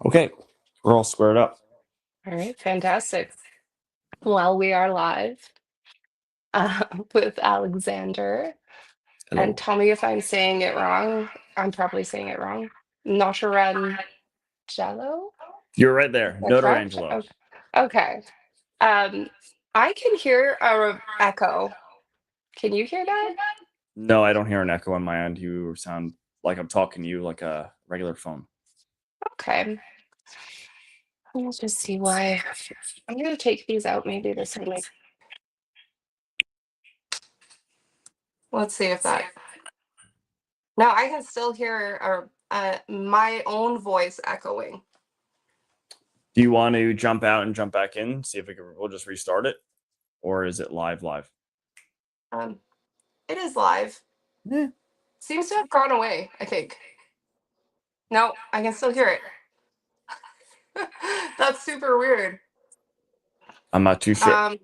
Okay, we're all squared up. All right, fantastic. Well, we are live uh, with Alexander. And Hello. tell me if I'm saying it wrong. I'm probably saying it wrong. Notarangelo? You're right there. Is that correct? Notarangelo. Okay. Okay. Um, I can hear a echo. Can you hear that? No, I don't hear an echo on my end. You sound like I'm talking to you like a regular phone. Okay. Let's just see why. I'm going to take these out. Maybe this will make. Let's see if that. No, I can still hear my own voice echoing. Do you want to jump out and jump back in? See if we'll just restart it, or is it live? Um, it is live. Yeah. Seems to have gone away, I think. No, I can still hear it. That's super weird. I'm not too sure. Um,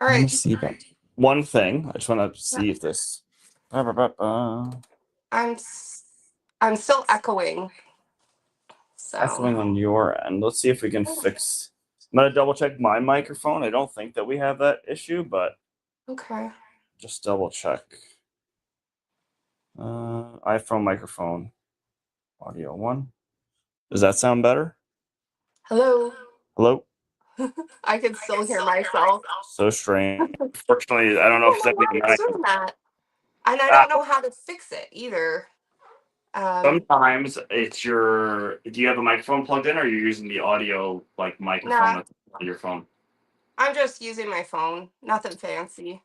all Let me right. see that. One thing. I just want to Yeah. see if this. I'm I'm still echoing. So Echoing on your end. Let's see if we can fix. I'm gonna double check my microphone. I don't think that we have that issue, but okay. just double check. iPhone microphone, audio one. Does that sound better? Hello. Hello? I can still hear myself. So strange. Fortunately, I I don't know if don't it's know why anything it's that doing that. And I I don't know how to fix it either. Um, sometimes it's your. Do you have a microphone plugged in, or are you using the audio like microphone nah, that's on your phone? I'm just using my phone. Nothing fancy.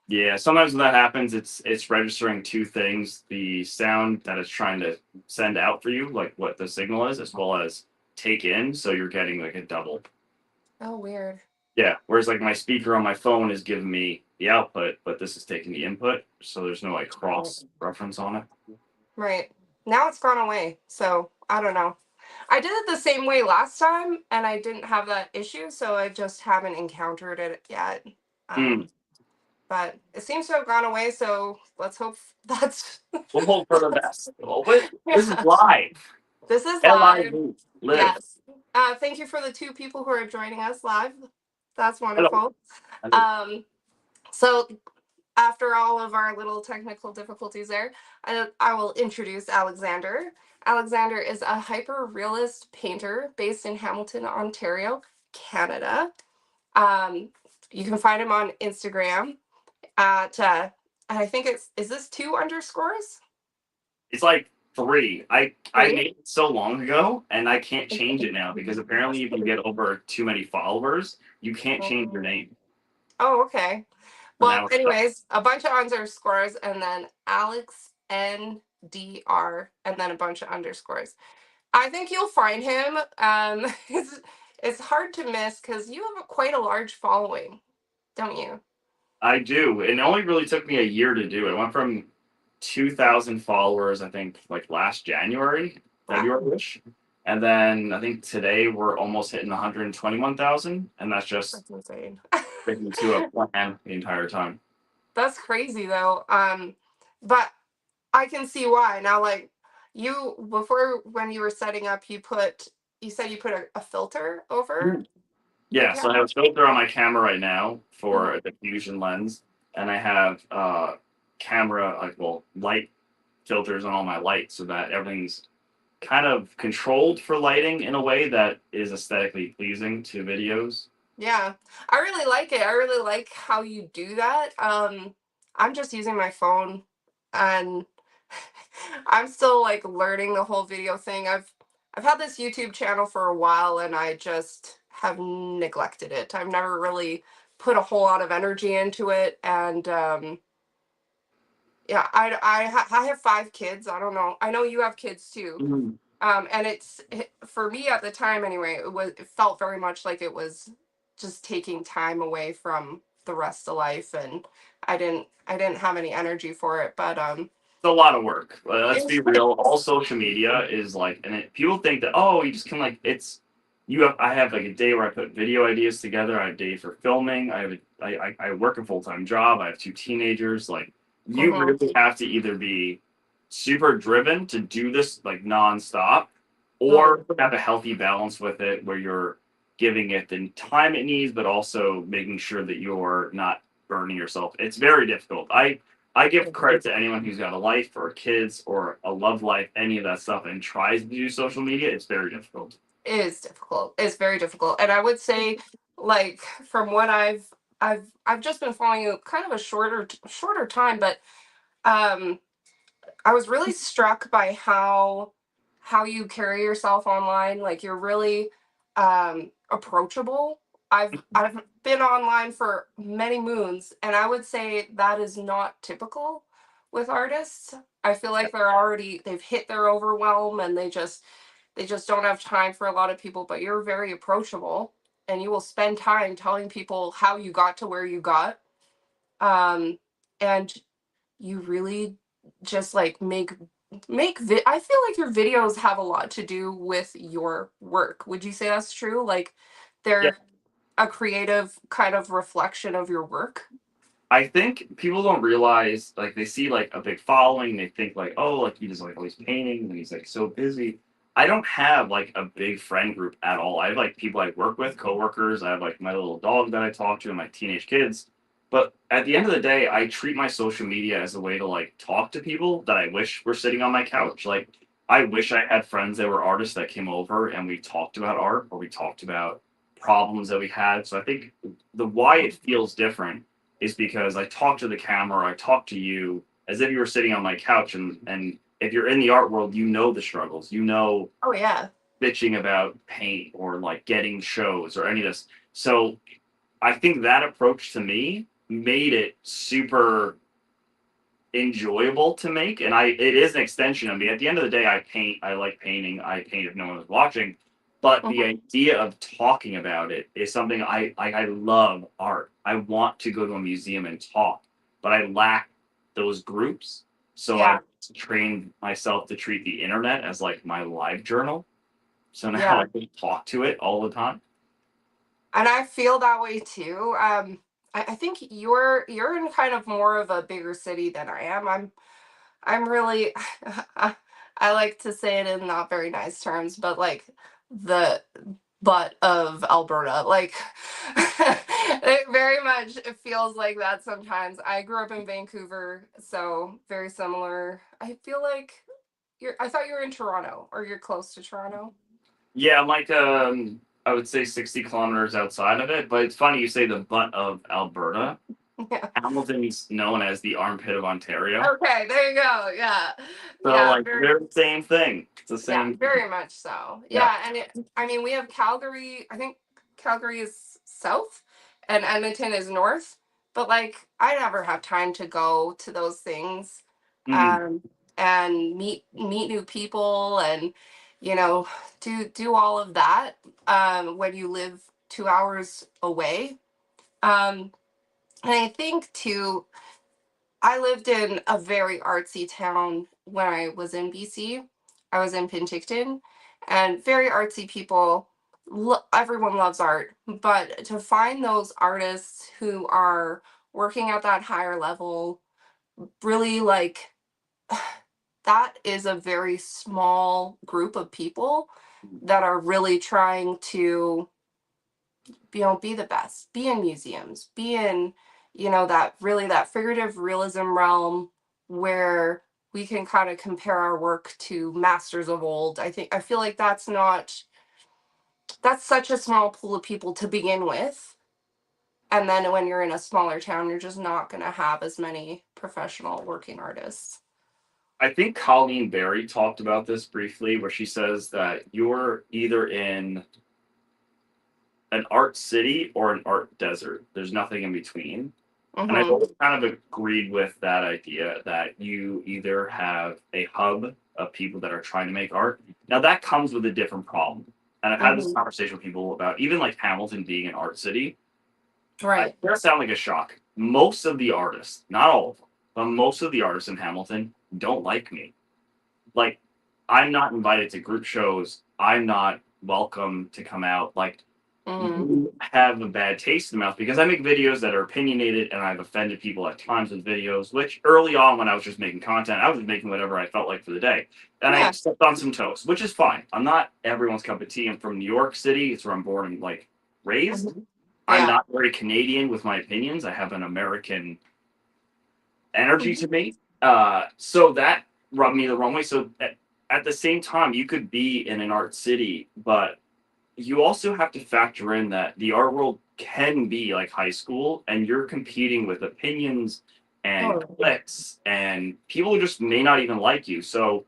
Yeah, sometimes when that happens, it's registering two things: the sound that it's trying to send out for you, like what the signal is, as well as take in. So you're getting like a double. Oh, weird. Yeah, whereas like my speaker on my phone is giving me the output, but this is taking the input, so there's no like Right. cross reference on it. Right. Now it's gone away. So I don't know. I did it the same way last time and I didn't have that issue, so I just haven't encountered it yet. Mm. Um, but it seems to have gone away, so let's hope that's We'll hope for the best. Well, but this is yeah. live. This is live. Live. Live. Yes. Thank you for the 2 people who are joining us live. That's Hello. wonderful. Hello. Um, so after all of our little technical difficulties there, I will introduce Alexander. Alexander is a hyper-realist painter based in Hamilton, Ontario, Canada. Um, you can find him on Instagram at, and I think is this 2 underscores? It's like three. I 3? made it so long ago, and I can't change it now because apparently if you get over too many followers, you can't change your name. Oh, okay. So Well, now it's stuck. anyways, a bunch of underscores and then Alex NDR and then a bunch of underscores. I think you'll find him. It's hard to miss because you have quite a large following, don't you? I do. It only really took me a year to do it. I went from 2,000 followers, I think, like last January, Wow, February-ish. And then I think today we're almost hitting 121,000. And that's just that's insane. sticking to a plan the entire time. That's crazy though. But I can see why. Now, like you before when you were setting up, you said you put a filter over Mm. your Yeah, so I have camera. a filter on my camera right now for Mhm. a diffusion lens. And I have camera, like, well, light filters on all my lights so that everything's kind of controlled for lighting in a way that is aesthetically pleasing to videos. Yeah, I really like it. I really like how you do that. I'm just using my phone and I'm still like learning the whole video thing. I've had this YouTube channel for a while and I just have neglected it. I've never really put a whole lot of energy into it and yeah, I have 5 kids. I don't know. I know you have kids too. Mhm. And for me at the time anyway, it felt very much like it was just taking time away from the rest of life and I didn't have any energy for it. But a lot of work. Let's be It's real. All social media is like, and people think that you just can like it's. You have I have like a day where I put video ideas together. I have a day for filming. I work a full-time job. I have two teenagers. Like you Mhm. really have to either be super driven to do this like nonstop, Mm. or have a healthy balance with it where you're giving it the time it needs, but also making sure that you're not burning yourself. It's very difficult. I give credit to anyone who's got a life or kids or a love life, any of that stuff, and tries to do social media. It's very difficult. It is difficult. It's very difficult. And I would say, like, from what I've just been following you kind of a shorter time, but um I was really struck by how you carry yourself online. Like you're really approachable. I've been online for many moons, and I would say that is not typical with artists. I feel like they've hit their overwhelm and they just don't have time for a lot of people, but you're very approachable and you will spend time telling people how you got to where you got. And you really just like I feel like your videos have a lot to do with your work. Would you say that's true? Like Yeah, they're a creative kind of reflection of your work? I think people don't realize like they see like a big following, they think like, oh, like he does like all these paintings and he's like so busy. I don't have like a big friend group at all. I have like people I work with, coworkers. I have like my little dog that I talk to and my teenage kids. But at the end of the day, I treat my social media as a way to like talk to people that I wish were sitting on my couch. Like I wish I had friends that were artists that came over and we talked about art or we talked about problems that we had. So I think the why it feels different is because I talk to the camera, I talk to you as if you were sitting on my couch, and if you're in the art world, you know the struggles, you know Oh yeah. bitching about paint or like getting shows or any of this. So I think that approach to me made it super enjoyable to make, and it is an extension of me. At the end of the day, I paint. I like painting. I paint if no one was watching. But the Mhm. idea of talking about it is something I love art. I want to go to a museum and talk, but I lack those groups. So Yeah. I've trained myself to treat the internet as like my live journal. So now I Yeah. can talk to it all the time. And I feel that way too. I think you're in kind of more of a bigger city than I am. I'm really I like to say it in not very nice terms, but like the butt of Alberta. Like it very much it feels like that sometimes. I grew up in Vancouver, so very similar. I feel like I thought you were in Toronto or you're close to Toronto. Yeah, I'm like I would say 60 kilometers outside of it, but it's funny you say the butt of Alberta. Yeah. Hamilton's known as the armpit of Ontario. Okay, there you go. Yeah. So Yeah, like very they're the same thing. It's the yeah, same thing. very much so. Yeah. Yeah, and I mean, we have Calgary. I think Calgary is south, and Edmonton is north. But like, I never have time to go to those things, Mhm. um, and meet new people, and you know, do all of that. When you live 2 hours away, and I think too. I lived in a very artsy town when I was in BC. I was in Penticton, and very artsy people. Everyone loves art, but to find those artists who are working at that higher level, really like that is a very small group of people that are really trying to be the best, be in museums, be in that really that figurative realism realm where we can kind of compare our work to masters of old. I feel like that's such a small pool of people to begin with, and then when you're in a smaller town you're just not going to have as many professional working artists. I think Colleen Berry talked about this briefly, where she says that you're either in an art city or an art desert. There's nothing in between. And I've Mhm. always kind of agreed with that idea that you either have a hub of people that are trying to make art. Now that comes with a different problem. And I've had this Mhm. conversation with people about even like Hamilton being an art city. It's Right. gonna sound like a shock. Most of the artists, not all of them, but most of the artists in Hamilton don't like me. Like, I'm not invited to group shows. I'm not welcome to come out. Like, Mhm. you have a bad taste in the mouth because I make videos that are opinionated and I've offended people at times with videos, which early on when I was just making content, I was just making whatever I felt like for the day. And I Yeah. stepped on some toes, which is fine. I'm not everyone's cup of tea. I'm from New York City. It's where I'm born and like raised. Mhm. I'm Yeah. not very Canadian with my opinions. I have an American energy Mhm. to me. So that rubbed me the wrong way. So at the same time, you could be in an art city, but you also have to factor in that the art world can be like high school and you're competing with opinions and Totally. clicks and people who just may not even like you. So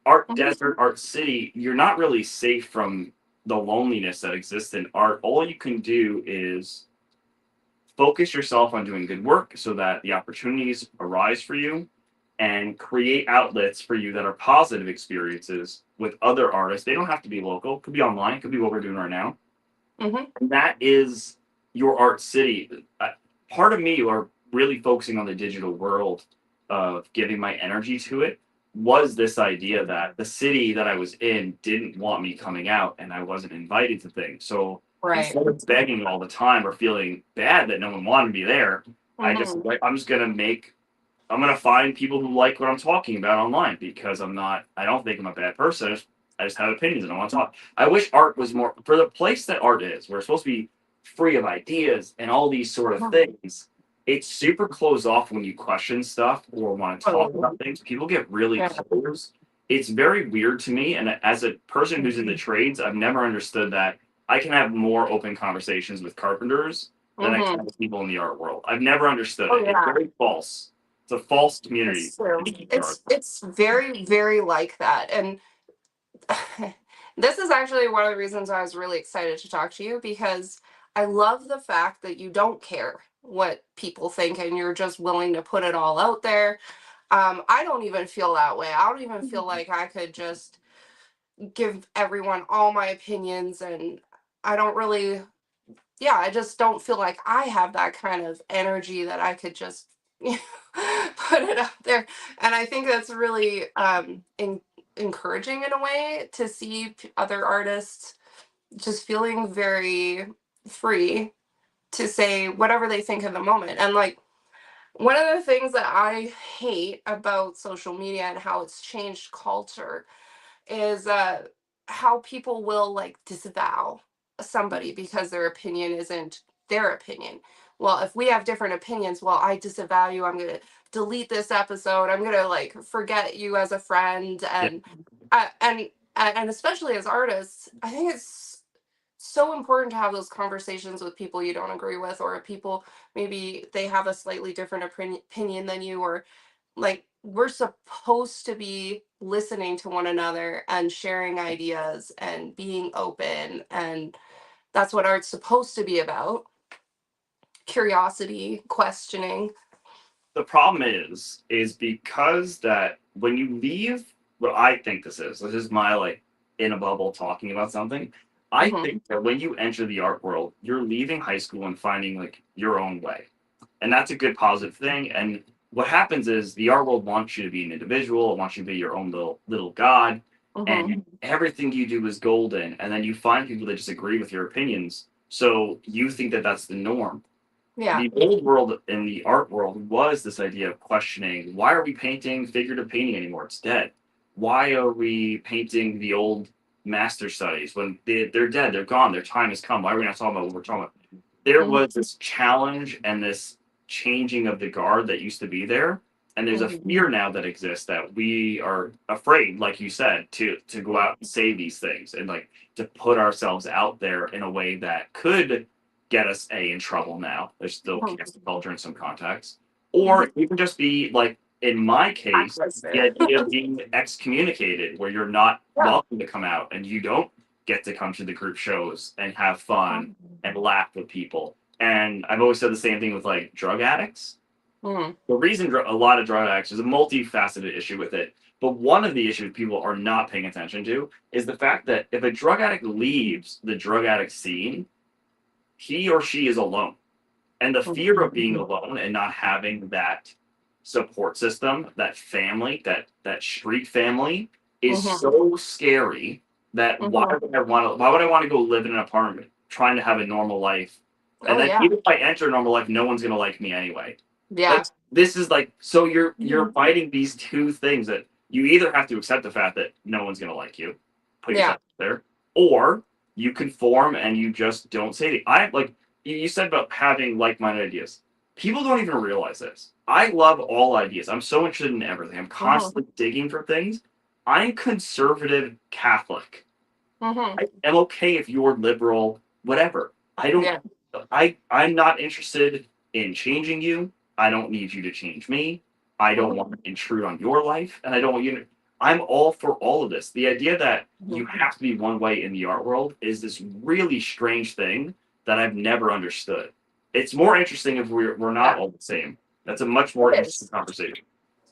art Mhm. desert, art city, you're not really safe from the loneliness that exists in art. All you can do is focus yourself on doing good work so that the opportunities arise for you and create outlets for you that are positive experiences with other artists. They don't have to be local, could be online, could be what we're doing right now. Mhm. And that is your art city. Part of me, or really focusing on the digital world of giving my energy to it, was this idea that the city that I was in didn't want me coming out and I wasn't invited to things. So Right. instead of begging all the time or feeling bad that no one wanted me there, I just Mhm. like I'm just gonna make I'm gonna find people who like what I'm talking about online because I don't think I'm a bad person. I just have opinions and I want to talk. I wish art was more for the place that art is. We're supposed to be free of ideas and all these sort of Mhm. things. It's super closed off when you question stuff or want to talk Totally. about things. People get really Yeah. closed. It's very weird to me. And as a person who's in the Mhm. trades, I've never understood that I can have more open conversations with carpenters than I can Mhm. with people in the art world. I've never understood Oh it. It's yeah. very false. It's a false community. It's true. It's very very like that, and this is actually one of the reasons I was really excited to talk to you because I love the fact that you don't care what people think and you're just willing to put it all out there. I don't even feel that way. I don't even feel like I could just give everyone all my opinions, and I don't really, yeah, I just don't feel like I have that kind of energy that I could just put it out there. And I think that's really encouraging in a way to see other artists just feeling very free to say whatever they think in the moment. And like one of the things that I hate about social media and how it's changed culture is how people will like disavow somebody because their opinion isn't their opinion. Well, if we have different opinions, well, I disavow you. I'm gonna delete this episode. I'm gonna like forget you as a friend, Yeah, uh, and and especially as artists, I think it's so important to have those conversations with people you don't agree with, or people maybe they have a slightly different opinion than you, or like we're supposed to be listening to one another and sharing ideas and being open, and that's what art's supposed to be about: curiosity, questioning. the problem is because that when you leave, what I think this is my like in a bubble talking about something. I Hmm. think that when you enter the art world, you're leaving high school and finding like your own way. And that's a good positive thing. And what happens is the art world wants you to be an individual, it wants you to be your own little god, Hmm. and everything you do is golden. And then you find people that disagree with your opinions, so you think that that's the norm. Yeah. The old world in the art world was this idea of questioning why are we painting figurative painting anymore? It's dead. Why are we painting the old master studies when they're dead? They're gone. Their time has come. Why are we not talking about what we're talking about? There Hmm. was this challenge and this changing of the guard that used to be there. And there's a Hmm. fear now that exists that we are afraid, like you said, to go out and say these things and like to put ourselves out there in a way that could get us in trouble now. There's still cancel culture in some contexts. Hmm. Or you can just be like in my case, the Blacklisted. idea of being excommunicated where you're not Yeah. welcome to come out and you don't get to come to the group shows and have fun and laugh with people. And I've always said the same thing with like drug addicts. Hmm. The reason a lot of drug addicts, there's a multifaceted issue with it, but one of the issues people are not paying attention to is the fact that if a drug addict leaves the drug addict scene, he or she is alone. And the fear of being alone and not having that support system, that family, that street family is Mhm. so scary that Mhm. why would I want to go live in an apartment trying to have a normal life? And Oh then yeah. even if I enter normal life, no one's gonna like me anyway. Like Yeah. this is like so you're Mhm. fighting these two things that you either have to accept the fact that no one's gonna like you, put Yeah. yourself out there, or you conform and you just don't say it. I like you said about having like-minded ideas. People don't even realize this. I love all ideas. I'm so interested in everything. I'm Mhm. constantly digging for things. I'm conservative Catholic. Mhm. I am okay if you're liberal, whatever. I don't Yeah. I'm not interested in changing you. I don't need you to change me. I don't want Mhm. to intrude on your life, and I don't want you to. I'm all for all of this. The idea that you Mhm. have to be one way in the art world is this really strange thing that I've never understood. It's more interesting if we're not Yeah. all the same. That's a much more It interesting is. conversation.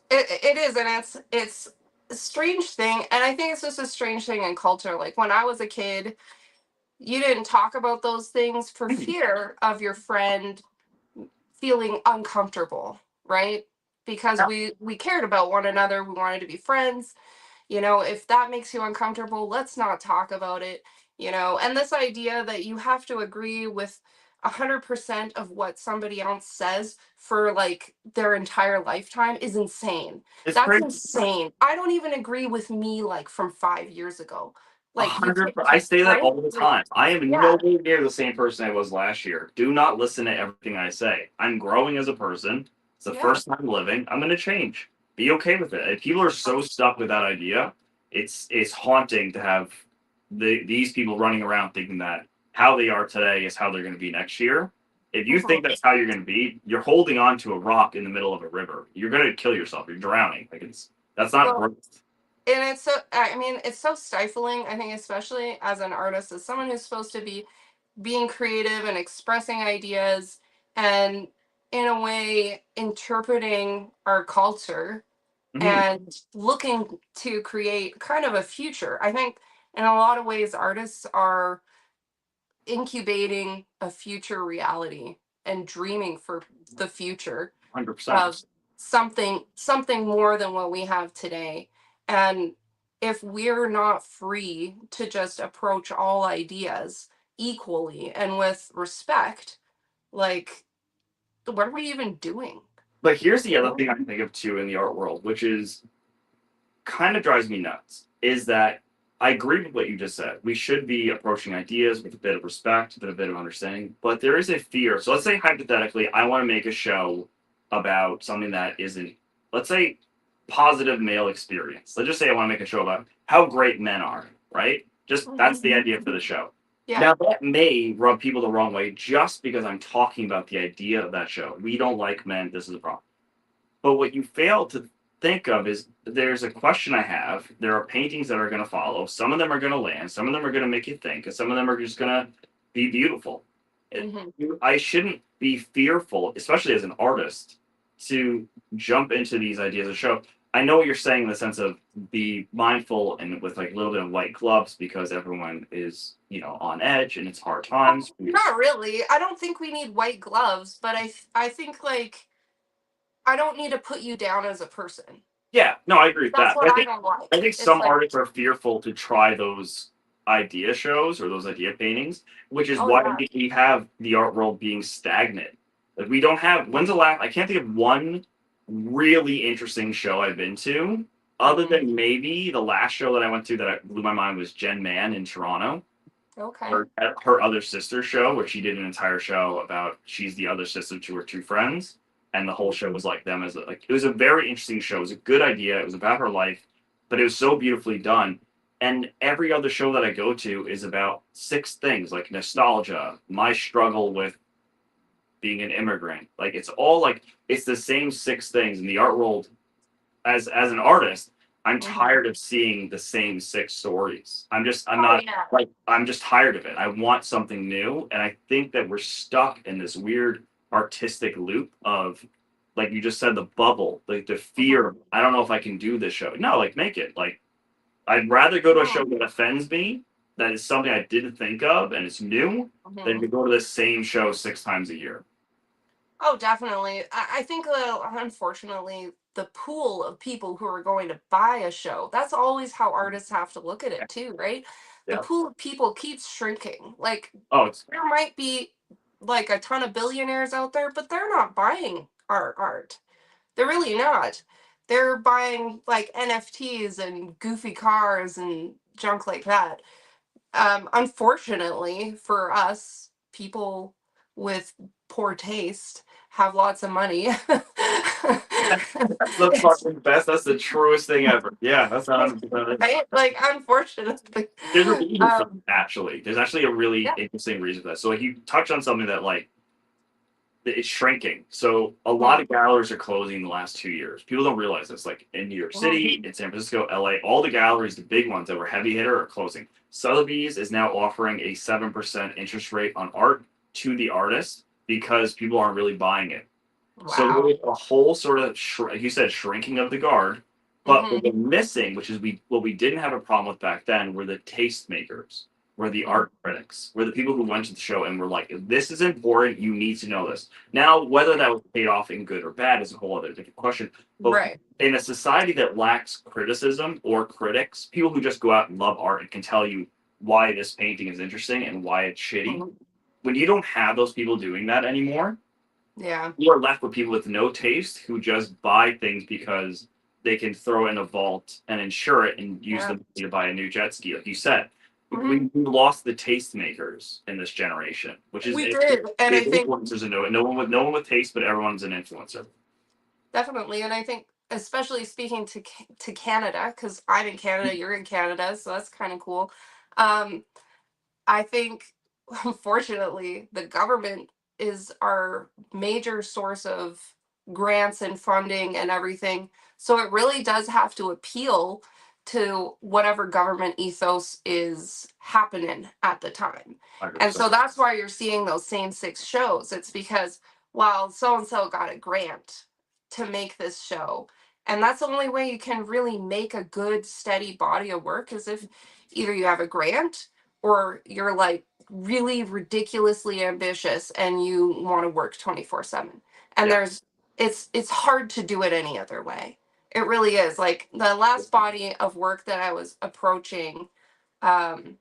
It is, and it's a strange thing, and I think it's just a strange thing in culture. Like when I was a kid, you didn't talk about those things for Mhm. fear of your friend feeling uncomfortable, right? Because Yeah, we cared about one another, we wanted to be friends. If that makes you uncomfortable, let's not talk about it. And this idea that you have to agree with 100% of what somebody else says for like their entire lifetime is insane. it's That's crazy. insane. I don't even agree with me like from 5 years ago. Like you can't, I say that right? all the Like, time. I am yeah, nowhere near the same person I was last year. Do not listen to everything I say. I'm growing as a person. It's the yeah. first time living. I'm going to change. Be okay with it. If people are so stuck with that idea, it's haunting to have these people running around thinking that how they are today is how they're going to be next year. If you think Mhm. that's how you're going to be, you're holding on to a rock in the middle of a river. You're going to kill yourself. You're drowning. Like that's not Well, growth. and it's so, I mean, it's so stifling, I think, especially as an artist, as someone who's supposed to be being creative and expressing ideas and in a way interpreting our culture Mhm. and looking to create kind of a future. I think in a lot of ways artists are incubating a future reality and dreaming for the future 100%. of something more than what we have today. And if we're not free to just approach all ideas equally and with respect, like what are we even doing? But here's the You other know? thing I think of too in the art world, which is kind of drives me nuts, is that I agree with what you just said. We should be approaching ideas with a bit of respect, with a bit of understanding, but there is a fear. So let's say hypothetically, I want to make a show about something that isn't, let's say, positive male experience. Let's just say I want to make a show about how great men are, right? Just that's Mhm. the idea for the show. Yeah. Now that may rub people the wrong way just because I'm talking about the idea of that show. We don't like men. This is a problem. But what you fail to think of is there's a question I have. There are paintings that are going to follow. Some of them are going to land. Some of them are going to make you think, and some of them are just going to be beautiful. Hmm. I shouldn't be fearful, especially as an artist, to jump into these ideas of show. I know what you're saying in the sense of be mindful and with like a little bit of white gloves because everyone is, on edge and it's hard times. Not really. I don't think we need white gloves, but I think like I don't need to put you down as a person. Yeah, no, I agree with That's that. what I don't I like. think It's some like, artists are fearful to try those idea shows or those idea paintings, which is oh why yeah. we have the art world being stagnant. Like we don't have when's the last I can't think of one really interesting show I've been to, other Hmm. than maybe the last show that I went to that blew my mind was Jen Mann in Toronto. Okay. Her other sister show where she did an entire show about she's the other sister to her two friends, and the whole show was like them as like it was a very interesting show. It was a good idea. It was about her life, but it was so beautifully done. And every other show that I go to is about six things like nostalgia, my struggle with being an immigrant. Like it's all like it's the same six things in the art world as an artist, I'm Hmm. tired of seeing the same six stories. I'm Oh not yeah. like I'm just tired of it. I want something new, and I think that we're stuck in this weird artistic loop of like you just said the bubble, like the fear Hmm. of, I don't know if I can do this show. No, like make it. Like I'd rather go to a show Hmm. that offends me, that is something I didn't think of and it's new, than Hmm. to go to the same show six times a year. Oh, definitely. I think that unfortunately, the pool of people who are going to buy a show, that's always how artists have to look at Yeah. it too, right? The Yeah. pool of people keeps shrinking. Like, Oh, it's there might be like a ton of billionaires out there, but they're not buying our art. They're really not. They're buying like NFTs and goofy cars and junk like that. Unfortunately for us, people with poor taste have lots of money. that's the It's fucking best. That's the truest thing ever. Yeah, that's 100%. right, like unfortunately. There's a reason for Um, that, actually. There's actually a really yeah. interesting reason for that. So, like, you touch on something that, like, it's shrinking. So, a lot Mhm, of galleries are closing in the last 2 years. People don't realize this. Like, in New York mhm. City, in San Francisco, LA, all the galleries, the big ones that were heavy hitter, are closing. Sotheby's is now offering a 7% interest rate on art to the artist because people aren't really buying it. So Wow. there's a whole sort of, like you said, shrinking of the guard. But what Hmm. we're missing, which is what we didn't have a problem with back then, were the tastemakers, were the art critics, were the people who went to the show and were like, "This is important. You need to know this." Now, whether that was paid off in good or bad is a whole other different question. But Right. in a society that lacks criticism or critics, people who just go out and love art and can tell you why this painting is interesting and why it's shitty, Mhm. when you don't have those people doing that anymore, Yeah. you are left with people with no taste who just buy things because they can throw in a vault and insure it and use the Yeah. money to buy a new jet ski. Like you said, Hmm. we lost the tastemakers in this generation, which is We did, and the I think influencers are no one with taste, but everyone's an influencer. definitely, and I think especially speaking to to Canada, because I'm in Canada, you're in Canada, so that's kind of cool. Um, I think, unfortunately, the government is our major source of grants and funding and everything. So it really does have to appeal to whatever government ethos is happening at the time. And 100%. so that's why you're seeing those same six shows. It's because, well, so and so got a grant to make this show. And that's the only way you can really make a good, steady body of work is if either you have a grant or you're like really ridiculously ambitious and you want to work 24/7. And Yeah. it's hard to do it any other way. It really is. Like the last body of work that I was approaching, um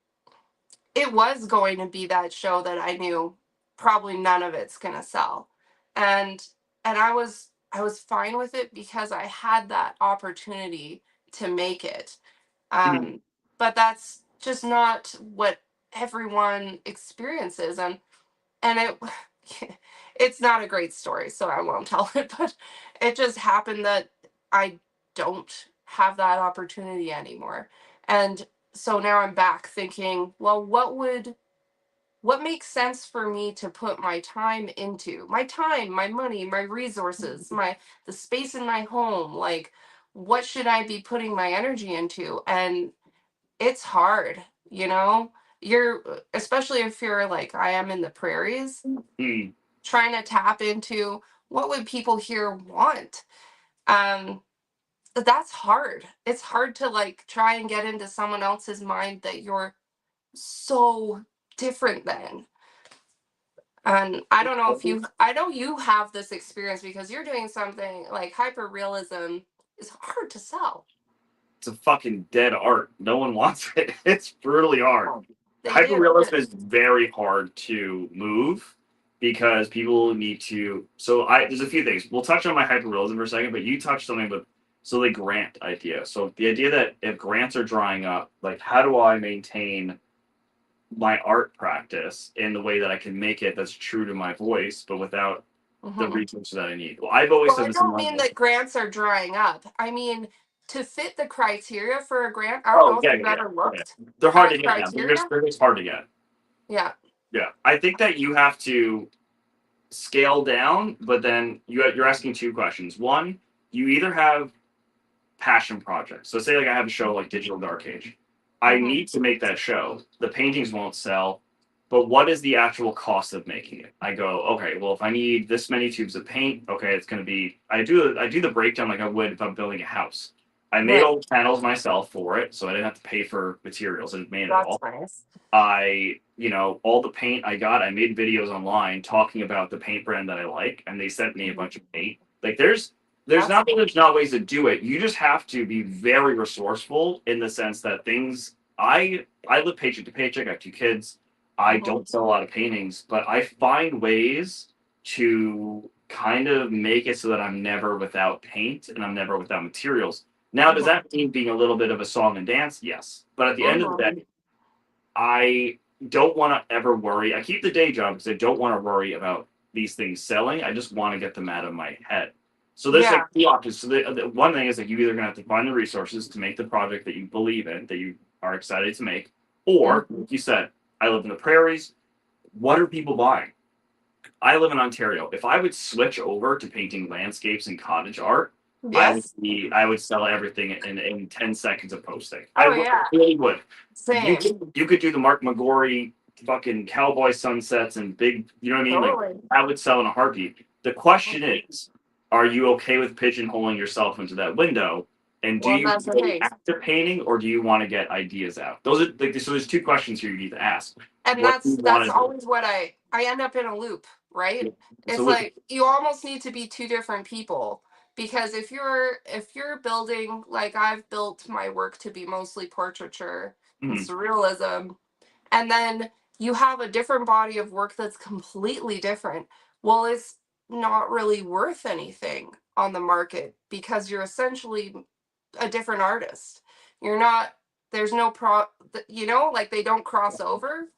it was going to be that show that I knew probably none of it's going to sell. And I was fine with it because I had that opportunity to make it. Mhm. um, but that's just not what everyone experiences, and it it's not a great story, so I won't tell it. But it just happened that I don't have that opportunity anymore, and so now I'm back thinking, well, what makes sense for me to put my time into, my time, my money, my resources, the space in my home, like what should I be putting my energy into? And it's hard, you know? You're especially if you're like I am in the prairies, Mm. trying to tap into what would people here want. Um that's hard. It's hard to like try and get into someone else's mind that you're so different than. And I know you have this experience because you're doing something like hyper realism is hard to sell. It's a fucking dead art. No one wants it. It's brutally hard. They do. Hyperrealism is very hard to move because people need to. So I there's a few things. We'll touch on my hyperrealism for a second, but you touched something with the grant idea. So the idea that if grants are drying up, like how do I maintain my art practice in the way that I can make it that's true to my voice, but without the Mhm. resources that I need? Well, I've always Well, said I this in don't my mean that grants are drying up. I mean, to fit the criteria for a grant, I don't oh know if yeah, you've yeah, ever yeah. looked They're hard to at get. Yeah, criteria. they're just hard to get. Yeah. Yeah, I think that you have to scale down, but then you're asking two questions. One, you either have passion projects. So say like I have a show like Digital Dark Age. I Hmm. need to make that show. The paintings won't sell, but what is the actual cost of making it? I go, okay, well if I need this many tubes of paint, okay, it's going to be I do the breakdown like I would if I'm building a house. I made Right. all the panels myself for it, so I didn't have to pay for materials. I just made it That's all. nice. All the paint I got, I made videos online talking about the paint brand that I like, and they sent me a bunch of paint. Like there's That's not that cool. there's not ways to do it. You just have to be very resourceful in the sense that things I live paycheck to paycheck. I have 2 kids. I Hmm. don't sell a lot of paintings, but I find ways to kind of make it so that I'm never without paint and I'm never without materials. Now, does Hmm. that mean being a little bit of a song and dance? Yes. But at the end of the Hmm. day, I don't want to ever worry. I keep the day job because I don't want to worry about these things selling. I just want to get them out of my head. So there's Yeah. like the options. So the one thing is like you either gonna have to find the resources to make the project that you believe in, that you are excited to make, or Mhm. like you said, I live in the prairies. What are people buying? I live in Ontario. If I would switch over to painting landscapes and cottage art, Yes. I would sell everything in 10 seconds of posting. I Oh would yeah. really would. Same. You could do the Mark McGorry fucking cowboy sunsets and big, you know what I mean? Like Totally. I would sell in a heartbeat. The question Mhm. is, are you okay with pigeonholing yourself into that window? And do Well, you that's the go thing. after painting or do you want to get ideas out? Those are like so there's 2 questions here you need to ask. And What do you that's want to do? always what I end up in a loop, right? It's Absolutely. like you almost need to be two different people, because if you're building, like I've built my work to be mostly portraiture and Mhm. surrealism, and then you have a different body of work that's completely different. Well, it's not really worth anything on the market because you're essentially a different artist. You're not, there's no like they don't cross over.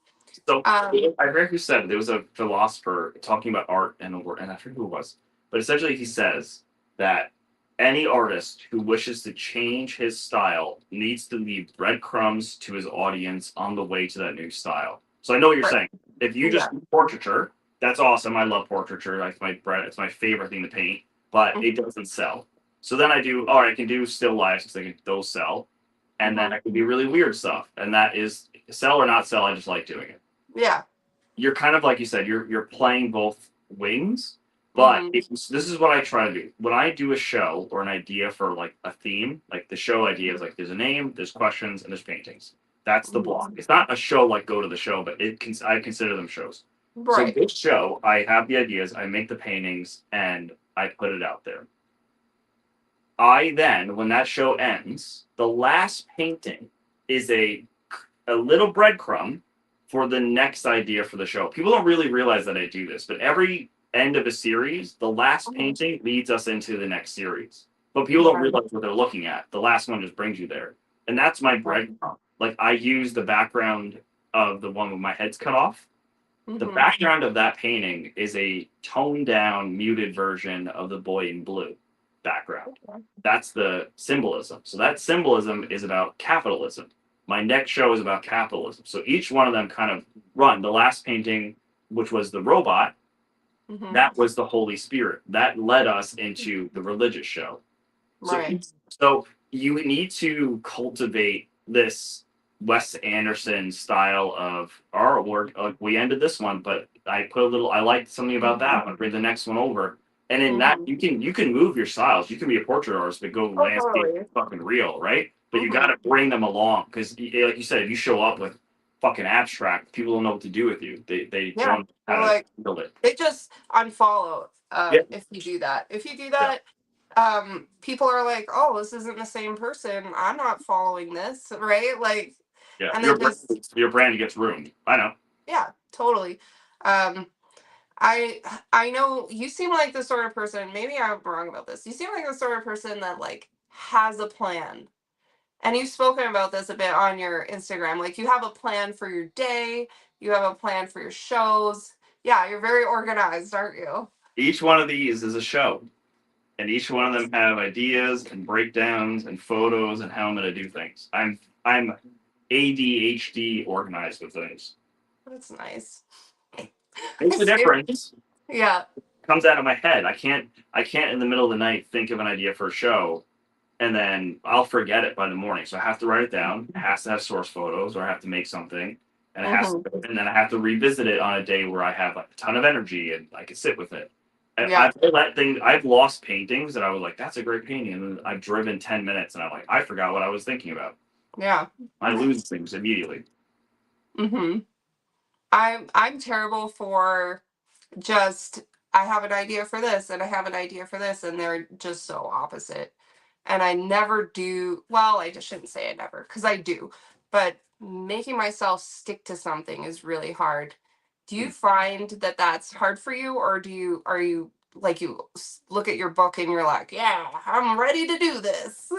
So Um I forget who said it. There was a philosopher talking about art and I forget who it was, but essentially he says that any artist who wishes to change his style needs to leave breadcrumbs to his audience on the way to that new style. So I know what you're right. saying. If you just Yeah. do portraiture, that's awesome. I love portraiture. Like my bread, it's my favorite thing to paint, but it doesn't sell. So then I do. All right, I can do still lifes because those sell, and then Mm-hmm. I can do really weird stuff, and that is sell or not sell. I just like doing it. Yeah. You're kind of like you said, you're playing both wings. But Mm-hmm. this is what I try to do when I do a show or an idea for like a theme. Like the show idea is like there's a name, there's questions, and there's paintings. That's the block. Mm-hmm. It's not a show like go to the show, but I consider them shows. So Right. this show, I have the ideas, I make the paintings, and I put it out there. I then, when that show ends, the last painting is a little breadcrumb for the next idea for the show. People don't really realize that I do this, but every end of a series, the last Mhm. painting leads us into the next series. But people don't Right. realize what they're looking at. The last one just brings you there. And that's my Right. breadcrumb. Like I use the background of the one with my head's cut off. The Mm-hmm. background of that painting is a toned down, muted version of the boy in blue background. Okay. That's the symbolism. So that symbolism is about capitalism. My next show is about capitalism. So each one of them kind of run. The last painting, which was the robot, Mm-hmm. that was the Holy Spirit. That led us into the religious show. So, Right. so you need to cultivate this Wes Anderson style of artwork. Like we ended this one, but I put a little. I liked something about that. Mm-hmm. I'm gonna bring the next one over, and in that Mm-hmm. you can move your styles. You can be a portrait artist, but go Oh, landscape, totally. fucking real, right? But you got Mm-hmm. to bring them along because, like you said, if you show up with fucking abstract, people don't know what to do with you. They Yeah. don't know how They're to like, build it. they just unfollow Yeah, if you do that. If you do yeah, that, people are like, oh, this isn't the same person. I'm not following this, right? Like, yeah. and they just, Your brand gets ruined. I know. yeah, totally. Um, I I know you seem like the sort of person, maybe I'm wrong about this. You seem like the sort of person that like has a plan. And you've spoken about this a bit on your Instagram. Like you have a plan for your day, you have a plan for your shows. Yeah, you're very organized, aren't you? Each one of these is a show, and each one of them have ideas and breakdowns and photos and how I'm going to do things. I'm ADHD organized with things. That's nice. Makes I a see. difference. Yeah. Comes out of my head. I can't in the middle of the night think of an idea for a show and then I'll forget it by the morning. So I have to write it down. It has to have source photos, or I have to make something, and Hmm. and then I have to revisit it on a day where I have like a ton of energy and I can sit with it. Yeah. I've lost paintings that I was like, that's a great painting, and then I've driven 10 minutes, and I'm like, I forgot what I was thinking about. Yeah. I lose things immediately. Mm-hmm. I'm terrible for just I have an idea for this and I have an idea for this and they're just so opposite. And I never do well, I just shouldn't say I never because I do. But making myself stick to something is really hard. Do you Hmm. find that that's hard for you or are you like look at your book and you're like, yeah, I'm ready to do this.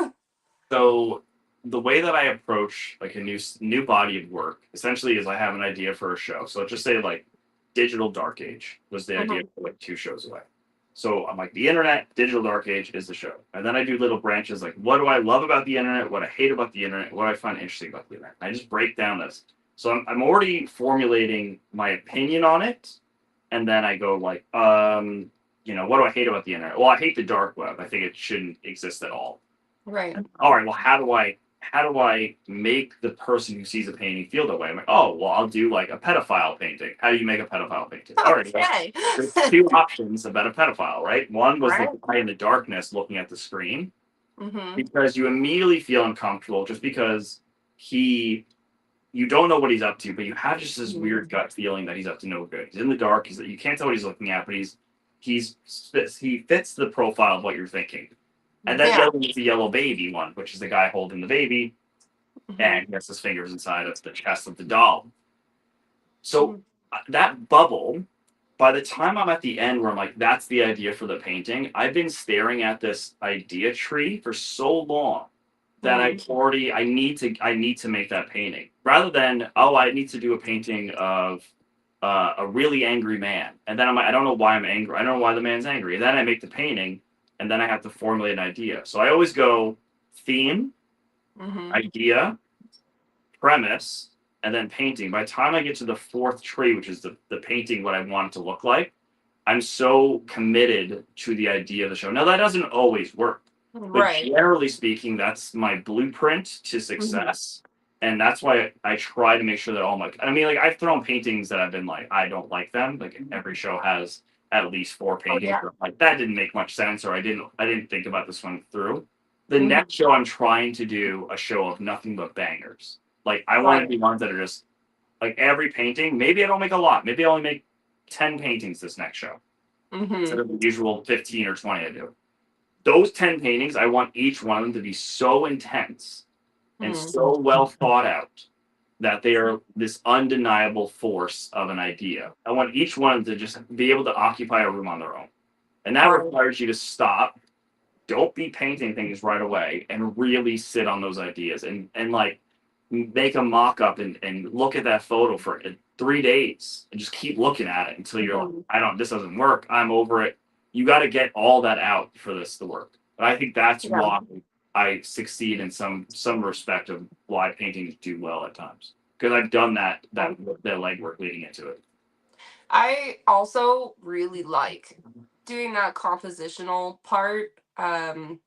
So the way that I approach like a new body of work essentially is I have an idea for a show. So let's just say like digital dark age was the idea Mhm. for like 2 shows away. So I'm like the internet, digital dark age is the show, and then I do little branches like what do I love about the internet, what I hate about the internet, what I find interesting about the internet. I just break down this. So I'm already formulating my opinion on it, and then I go like, what do I hate about the internet? Well, I hate the dark web. I think it shouldn't exist at all. Right. All right, well, how do I make the person who sees a painting feel that way? I'm like, oh, well, I'll do like a pedophile painting. How do you make a pedophile painting? All right, well, Okay. there's two options about a pedophile, right? One was the Right. guy in the darkness looking at the screen Mm-hmm. because you immediately feel uncomfortable just because he you don't know what he's up to, but you have just this weird gut feeling that he's up to no good. He's in the dark. You can't tell what he's looking at, but he fits the profile of what you're thinking. And then the Yeah. other one is the yellow baby one, which is the guy holding the baby, Mm-hmm. and he has his fingers inside of the chest of the doll. So Mm-hmm. that bubble, by the time I'm at the end where I'm like, that's the idea for the painting, I've been staring at this idea tree for so long that I need to make that painting. Rather than, oh, I need to do a painting of a really angry man. And then I'm like, I don't know why I'm angry. I don't know why the man's angry. And then I make the painting and then I have to formulate an idea. So I always go theme, Mm-hmm. idea, premise, and then painting. By the time I get to the fourth tree, which is the painting, what I want it to look like, I'm so committed to the idea of the show. Now, that doesn't always work, but Right. generally speaking, that's my blueprint to Mm-hmm. success. And that's why I try to make sure that I mean, like, I've thrown paintings that I've been like, I don't like them. Like, every show has at least four Oh paintings. yeah. Where I'm like, that didn't make much sense, or I didn't think about this one through. The Mm-hmm. next show, I'm trying to do a show of nothing but bangers. Like, I want to Right. be ones that are just like every painting. Maybe I don't make a lot. Maybe I only make 10 paintings this next show Mm-hmm. instead of the usual 15 or 20 I do. Those 10 paintings, I want each one of them to be so intense and Mm-hmm. so well thought out that they are this undeniable force of an idea. I want each one to just be able to occupy a room on their own. And that Right. requires you to stop, don't be painting things right away, and really sit on those ideas and like make a mock up and look at that photo for 3 days and just keep looking at it until you're like, Mm-hmm. this doesn't work. I'm over it. You got to get all that out for this to work. But I think that's Yeah. why I succeed in some respect of why paintings do well at times because I've done that legwork leading into it. I also really like doing that compositional part. And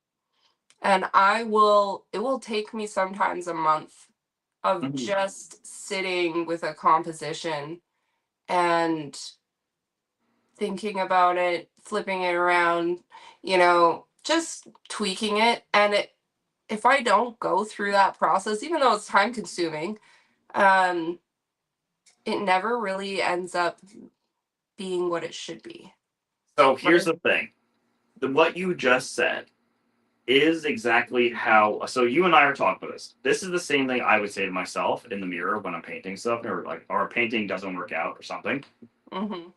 it will take me sometimes a month of Mhm. just sitting with a composition and thinking about it, flipping it around, just tweaking it. And if I don't go through that process, even though it's time consuming, um, it never really ends up being what it should be. So here's Right. the thing: what you just said is exactly how. So you and I are talking about this. This is the same thing I would say to myself in the mirror when I'm painting stuff, or a painting doesn't work out or something. Mm-hmm.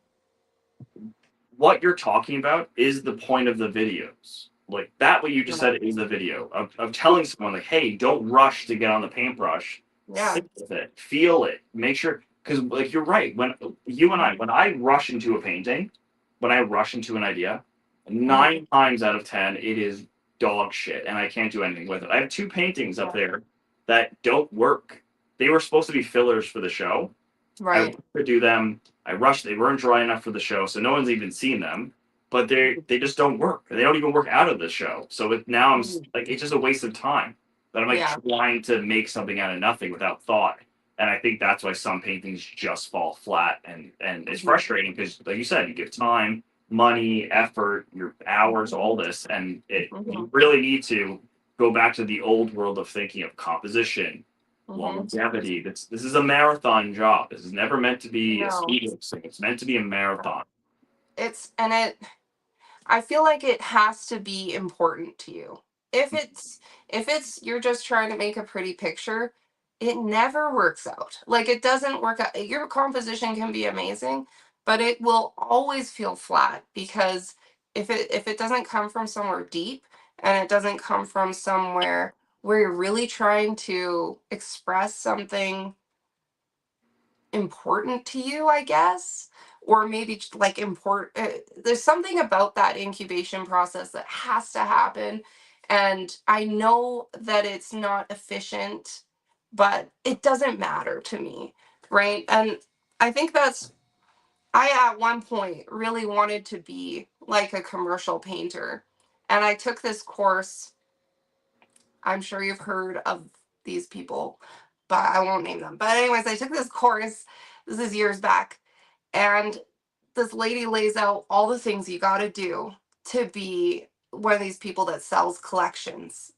What you're talking about is the point of the videos. Like that, what you just Right. said is the video of telling someone like, hey, don't rush to get on the paintbrush. Yeah. Sit with it, feel it, make sure. Because like you're right. When I rush into a painting, when I rush into an idea, Mm-hmm. 9 times out of 10, it is dog shit, and I can't do anything with it. I have two paintings up Yeah. there that don't work. They were supposed to be fillers for the show. I Right. could do them. I rushed. They weren't dry enough for the show, so no one's even seen them. But they just don't work. They don't even work out of the show. So now Mhm. like it's just a waste of time. That I'm like Yeah. trying to make something out of nothing without thought. And I think that's why some paintings just fall flat, and it's Mhm. frustrating because, like you said, you give time, money, effort, your hours, all this, and you Mhm. really need to go back to the old world of thinking of composition, Mhm. longevity. This is a marathon job. This is never meant to be a No. speed thing. It's meant to be a marathon. It's and it I feel like it has to be important to you. If it's if it's you're just trying to make a pretty picture, it never works out. Like it doesn't work out. Your composition can be amazing, but it will always feel flat because if it doesn't come from somewhere deep and it doesn't come from somewhere where you're really trying to express something important to you, I guess, or maybe like important. There's something about that incubation process that has to happen, and I know that it's not efficient, but it doesn't matter to me, right? And I think that's I at one point really wanted to be like a commercial painter, and I took this course. I'm sure you've heard of these people, but I won't name them. But anyways, I took this course. This is years back, and this lady lays out all the things you got to do to be one of these people that sells collections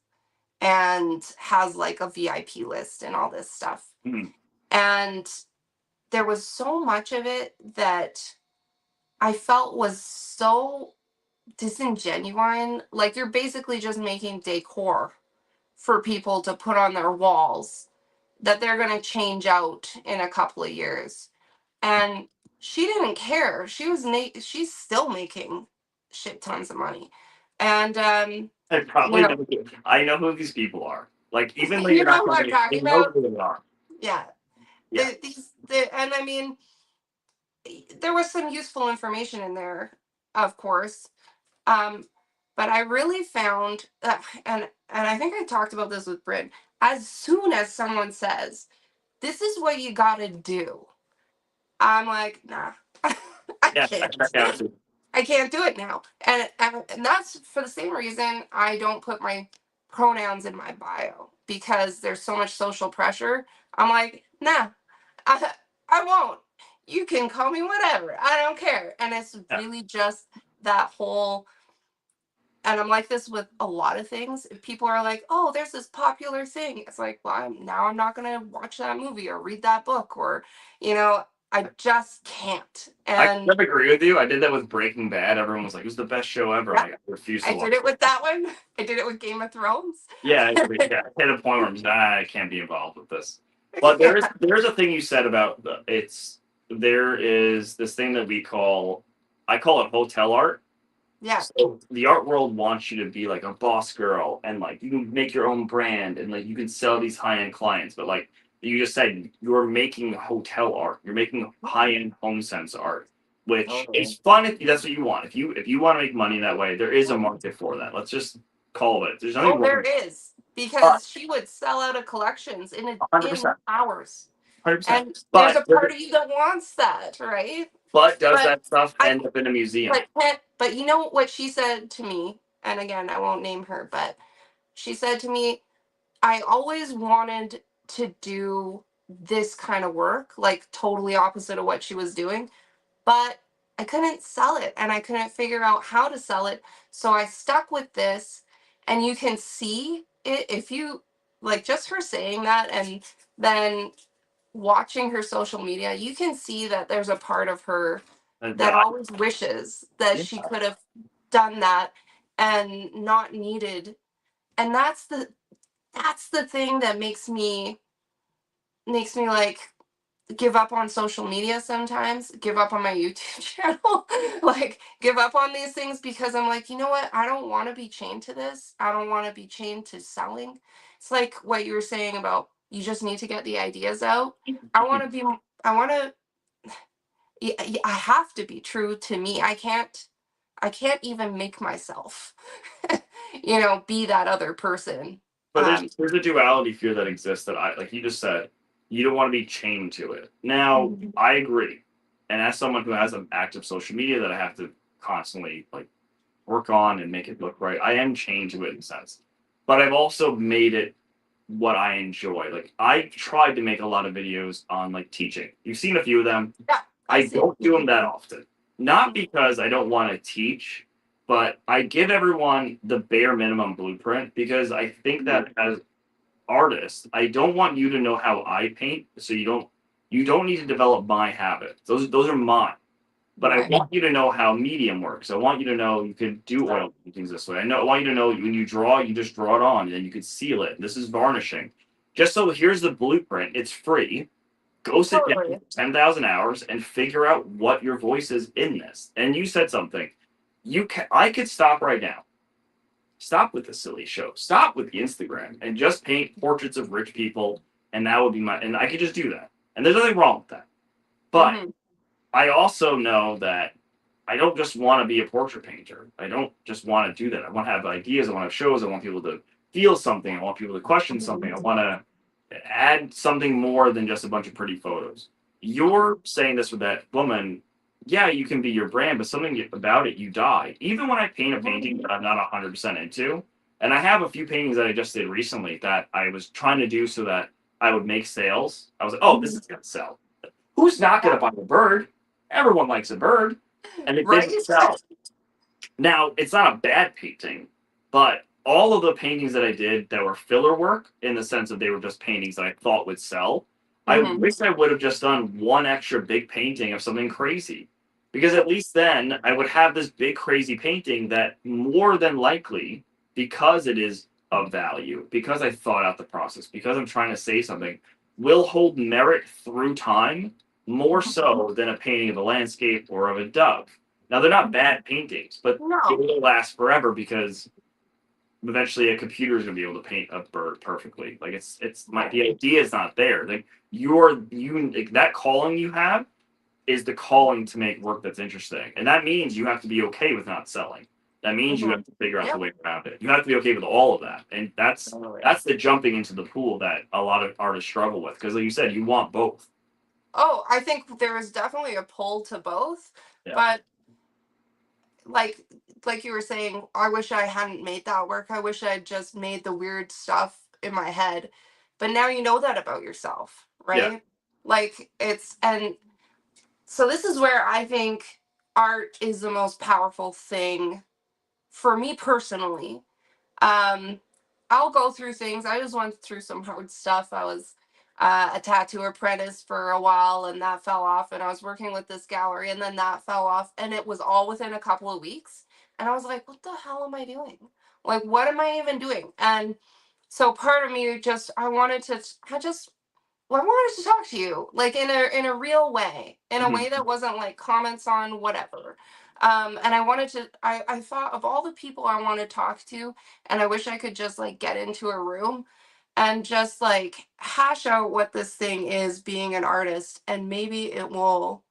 and has like a VIP list and all this stuff. Hmm. And there was so much of it that I felt was so disingenuine. Like you're basically just making decor for people to put on their walls that they're going to change out in a couple of years. And she didn't care. She's still making shit tons of money. And I you probably know, know. I know who these people are. Like even though you you're know not who going I'm to, talking you know about? who they are. Yeah. Yeah. And I mean, there was some useful information in there, of course. Um, but I really found and I think I talked about this with Bryn. As soon as someone says, "This is what you got to do," I'm like, nah, I Yeah. I can't. check out too. I can't do it now. And that's for the same reason I don't put my pronouns in my bio because there's so much social pressure. I'm like, nah, I, I won't. You can call me whatever. I don't care. And it's Yeah. really just that whole and I'm like this with a lot of things. If people are like, "Oh, there's this popular thing," it's like, "Well, I'm not gonna watch that movie or read that book or, you know, I just can't." I And kind of agree with you. I did that with Breaking Bad. Everyone was like, "It was the best show ever." yeah, I refused to I watch did it it. with that one. I did it with Game of Thrones. Yeah, yeah. I hit a point where I'm just, I can't be involved with this. But Yeah, there's a thing you said about there is this thing that I call it hotel art. yeah. So the art world wants you to be like a boss girl and like you can make your own brand and like you can sell these high end clients. But like you just said, you're making hotel art. You're making high end home sense art, which is Totally. fun if that's what you want. If you want to make money that way, there is a market for that. Let's just call it. There's nothing Oh, there wrong. is But because she would sell out of collections 100%, in hours, 100%. and there's But a part of you that wants that, right? does But that stuff I end up in a museum? but you know what she said to me, and again, I won't name her, but she said to me, I always wanted to do this kind of work, like totally opposite of what she was doing, but I couldn't sell it and I couldn't figure out how to sell it. So I stuck with this, and you can see it if you like just her saying that and then watching her social media, you can see that there's a part of her that I, always wishes that yeah, she could have done that and not needed. And that's the thing that makes me like give up on social media sometimes, give up on my YouTube channel, like give up on these things because I'm like, you know what? I don't want to be chained to this. I don't want to be chained to selling. It's like what you were saying about you just need to get the ideas out. I want to be I want to I have to be true to me. I can't even make myself be that other person. but there's a duality fear that exists that I like you just said, you don't want to be chained to it. Now, Mhm. I agree. And as someone who has an active social media that I have to constantly like work on and make it look right, I am chained to it in a sense. But I've also made it what I enjoy. Like I tried to make a lot of videos on like teaching. You've seen a few of them. Yeah, I I see. don't do them that often. not because I don't want to teach, but I give everyone the bare minimum blueprint because I think Mhm. that as artists, I don't want you to know how I paint, so you don't need to develop my habits. Those are mine. But I Right. want you to know how medium works. I want you to know you could do oil paintings this way. I want you to know when you draw, you just draw it on, and then you could seal it. This is varnishing. Just so here's the blueprint. It's free. Go sit down for Totally. 10,000 hours and figure out what your voice is in this. And you said something. I could stop right now. Stop with the silly show. Stop with the Instagram and just paint portraits of rich people. And that would be and I could just do that. And there's nothing wrong with that. But Hmm. I also know that I don't just want to be a portrait painter. I don't just want to do that. I want to have ideas. I want to have shows. I want people to feel something. I want people to question something. I want to add something more than just a bunch of pretty photos. You're saying this with that woman. Yeah, you can be your brand, but something about it, you die. Even when I paint a painting that I'm not 100% into, and I have a few paintings that I just did recently that I was trying to do so that I would make sales. I was like, oh, this is going to sell. Who's not going to buy a bird? Everyone likes a bird. And it Right. didn't sell. Now, it's not a bad painting, but all of the paintings that I did that were filler work, in the sense that they were just paintings that I thought would sell, I Hmm. wish I would have just done one extra big painting of something crazy. Because at least then I would have this big, crazy painting that more than likely, because it is of value, because I thought out the process, because I'm trying to say something, will hold merit through time more so than a painting of a landscape or of a dove. Now they're not bad paintings, but it No. will last forever because eventually a computer is going to be able to paint a bird perfectly. Like the idea is not there. Like like that calling you have is the calling to make work that's interesting, and that means you have to be okay with not selling. That means you Hmm. have to figure out the Yep. way around it. You have to be okay with all of that, and Totally. that's the jumping into the pool that a lot of artists struggle with because, like you said, you want both. Oh, I think there is definitely a pull to both, Yeah. but like like you were saying, I wish I hadn't made that work. I wish I'd just made the weird stuff in my head. But now you know that about yourself, Yeah. right? Like it's and so this is where I think art is the most powerful thing for me personally. um, I'll go through things. I just went through some hard stuff. I was a tattoo apprentice for a while, and that fell off. And I was working with this gallery, and then that fell off. And it was all within a couple of weeks. And I was like, what the hell am I doing? Like, what am I even doing? And so part of me just, I just well, I wanted to talk to you like in a real way, in a Mhm. way that wasn't like comments on whatever. And I wanted to I thought of all the people I want to talk to, and I wish I could just like get into a room and just like hash out what this thing is being an artist, and maybe it will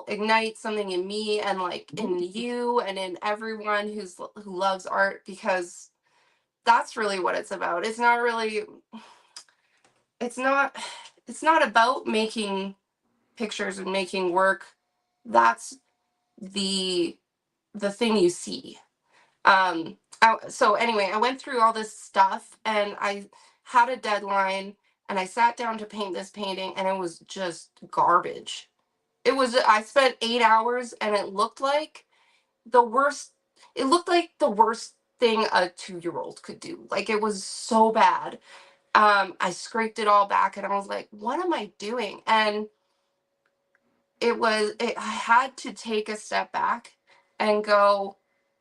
ignite something in me and like in you and in everyone who loves art, because that's really what it's about. It's not it's not about making pictures and making work. That's the the thing you see. So anyway, I went through all this stuff, and I had a deadline, and I sat down to paint this painting, and it was just garbage. I spent 8 hours, and the worst it looked like the worst thing a 2 year old could do. Like it was so bad. I scraped it all back, and I was like, what am I doing? And I had to take a step back and go,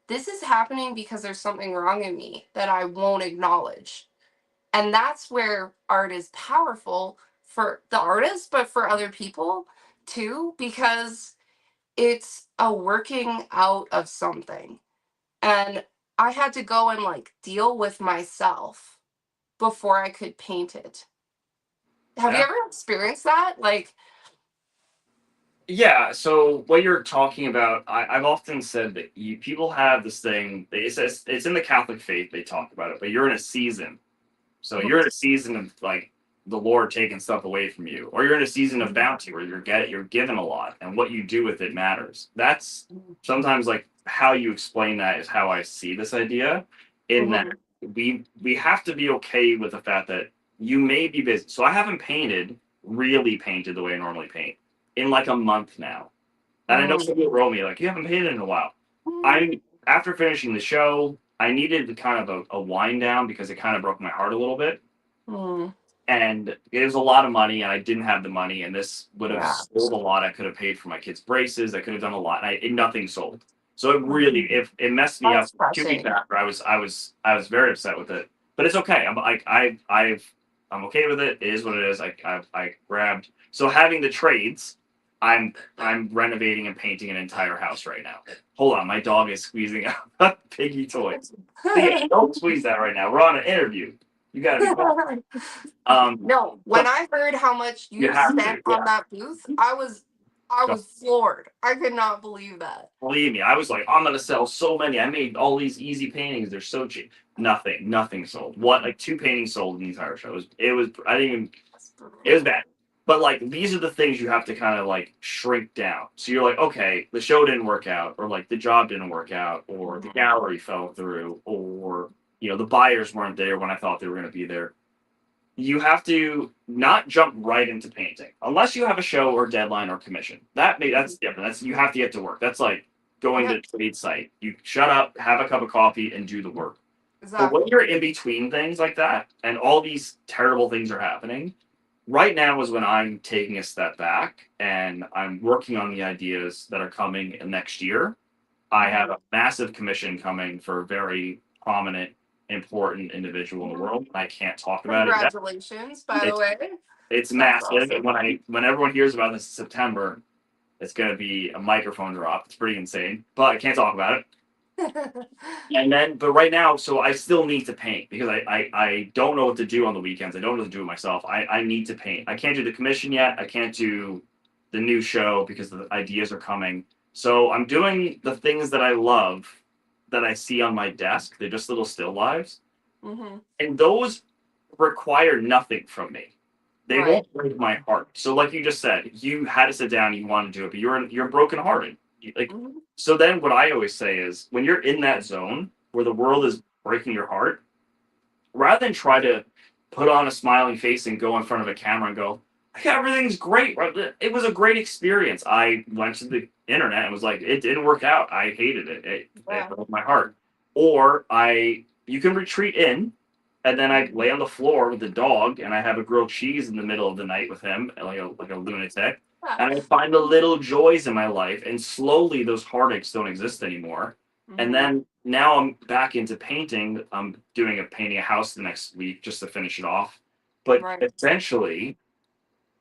this is happening because there's something wrong in me that I won't acknowledge. And that's where art is powerful for the artist, but for other people too, because it's a working out of something. And I had to go and like deal with myself before I could paint it. Have you Yeah. ever experienced that? Like, Yeah, so what you're talking about, I've often said that people have this thing. It's in the Catholic faith. They talk about it, but you're in a season. So you're in a season of like the Lord taking stuff away from you, or you're in a season of bounty where you're given a lot, and what you do with it matters. That's sometimes like how you explain that is how I see this idea. In that mhm, we have to be okay with the fact that you may be busy. So I haven't really painted the way I normally paint in like a month now. And I know Mm. some people wrote me like, "You haven't painted in a while." I After finishing the show, I needed kind of a wind down because it kind of broke my heart a little bit, Mm. and it was a lot of money, and I didn't have the money, and this would have Yeah. sold a lot. I could have paid for my kids' braces. I could have done a lot, and nothing sold. So it really, Mhm. it messed me up. That's 2 weeks crushing. after, I was very upset with it, but it's okay. I'm okay with it. It is what it is. I grabbed. So having the trades, I'm renovating and painting an entire house right now. Hold on, my dog is squeezing out piggy toys. Yeah, don't squeeze that right now. We're on an interview. You got to be quiet. Um, No, when so I heard how much you you have spent to, on yeah. that booth, I Go. was floored. I could not believe that. Believe me, I was like, I'm gonna sell so many. I made all these easy paintings. They're so cheap. Nothing sold. What, like 2 paintings sold in the entire show. I didn't even, That's it was brutal. bad. But like these are the things you have to kind of like shrink down. So you're like, okay, the show didn't work out, or like the job didn't work out, or the Mhm. gallery fell through, or the buyers weren't there when I thought they were gonna be there. You have to not jump right into painting unless you have a show or deadline or commission. That's different. That's You have to get to work. That's like going to Yep, a trade site. You shut up, have a cup of coffee, and do the work. But when exactly. you're in between things like that, and all these terrible things are happening, right now is when I'm taking a step back and I'm working on the ideas that are coming next year. I have Mhm. a massive commission coming for a very prominent, important individual in the Mhm. world. I can't talk about it yet. Congratulations, by the It's way. it's That's massive, and awesome. when everyone hears about this in September, it's gonna be a microphone drop. It's pretty insane, but I can't talk about it. And then, but right now, so I still need to paint because I don't know what to do on the weekends. I don't know what to do it myself. I need to paint. I can't do the commission yet. I can't do the new show because the ideas are coming. So I'm doing the things that I love that I see on my desk. They're just little still lives, Hmm. and those require nothing from me. They Right. won't break my heart. So, like you just said, you had to sit down, you want to do it, but you're brokenhearted. Like, Hmm. so then what I always say is, when you're in that zone where the world is breaking your heart, rather than try to put on a smiling face and go in front of a camera and go, "Yeah, everything's great. It was a great experience. I went to the internet and was like, it didn't work out. I hated it. It Yeah. broke my heart." Or you can retreat in, and then I lay on the floor with the dog, and I have a grilled cheese in the middle of the night with him, like a lunatic, and I find the little joys in my life, and slowly those heartaches don't exist anymore. And Hmm. then now I'm back into painting. I'm painting a house the next week just to finish it off. But Right. essentially,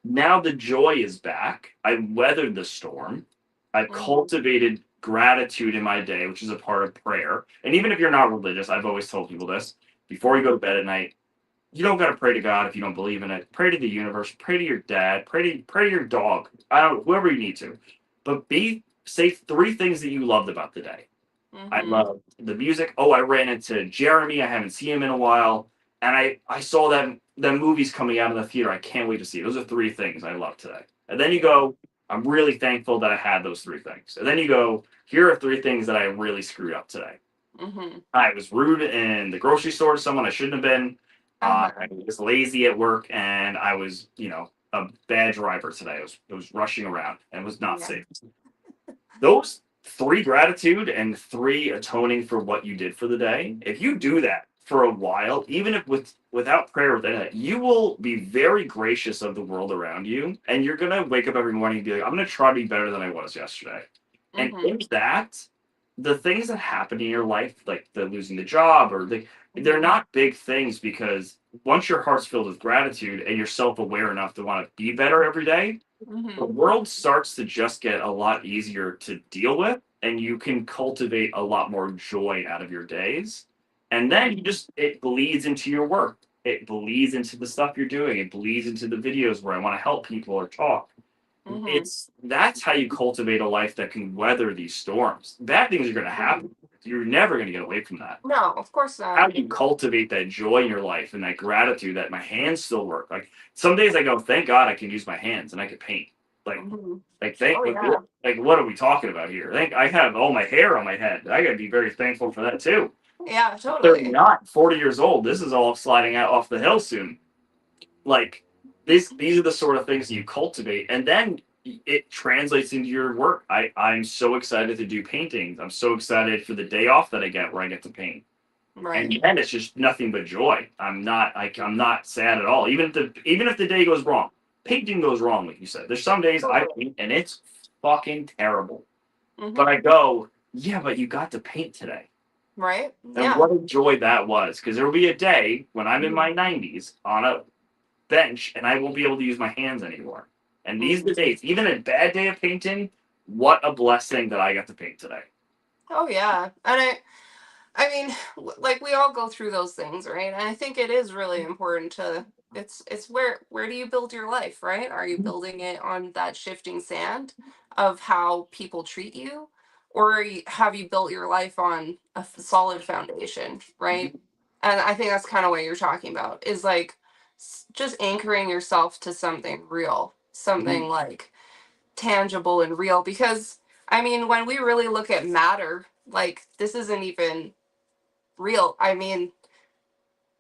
now the joy is back. I weathered the storm. I've Hmm. cultivated gratitude in my day, which is a part of prayer. And even if you're not religious, I've always told people this before you go to bed at night, you don't got to pray to God if you don't believe in it. Pray to the universe. Pray to your dad. Pray to your dog. I don't whoever you need to, but say 3 things that you loved about the day. I Hmm. love the music. Oh, I ran into Jeremy. I haven't seen him in a while, and I saw that movie's coming out in the theater. I can't wait to see it. Those are 3 things I love today. And then you go, I'm really thankful that I had those 3 things. And then you go, here are 3 things that I really screwed up today. Hmm. I was rude in the grocery store to someone I shouldn't have been. Uh-huh. I was lazy at work, and I was, a bad driver today. I was rushing around and was not Yeah. safe. Those 3 gratitude and 3 atoning for what you did for the day, if you do that for a while, even if without prayer within it, you will be very gracious of the world around you, and you're gonna wake up every morning and be like, I'm gonna try to be better than I was yesterday. And Hmm. in that, the things that happen in your life, like the losing the job they're Hmm. not big things, because once your heart's filled with gratitude and you're self-aware enough to want to be better every day, the Hmm. world starts to just get a lot easier to deal with, and you can cultivate a lot more joy out of your days. And then it bleeds into your work. It bleeds into the stuff you're doing. It bleeds into the videos where I want to help people or talk. Hmm. That's how you cultivate a life that can weather these storms. Bad things are going to happen. You're never going to get away from that. No, of course How not. do you cultivate that joy in your life and that gratitude that my hands still work? Like, some days I go, thank God I can use my hands and I can paint. Like, Hmm. thank Oh yeah. like, what are we talking about here? Thank I have all my hair on my head. I got to be very thankful for that too. Yeah, They're totally. not 40 years old. This is all sliding out off the hill soon. Like, these are the sort of things you cultivate, and then it translates into your work. I'm so excited to do paintings. I'm so excited for the day off that I get where I get to paint. And Right. then it's just nothing but joy. I'm not sad at all. Even if the day goes wrong, painting goes wrong, like you said. There's some days I Totally. paint and it's fucking terrible. But Hmm. I go, yeah, but you got to paint today. Right. And Yeah. what a joy that was. Because there will be a day when I'm in Mhm. my 90s on a bench and I won't be able to use my hands anymore. And these are the Mhm. days, even a bad day of painting, what a blessing that I got to paint today. Oh yeah. And I mean, like we all go through those things, right? And I think it is really important to it's where do you build your life, right? Are you building it on that shifting sand of how people treat you, or have you built your life on a solid foundation, right? And I think that's kind of what you're talking about is like just anchoring yourself to something real, something Mhm. like tangible and real because I mean, when we really look at matter, like this isn't even real. I mean,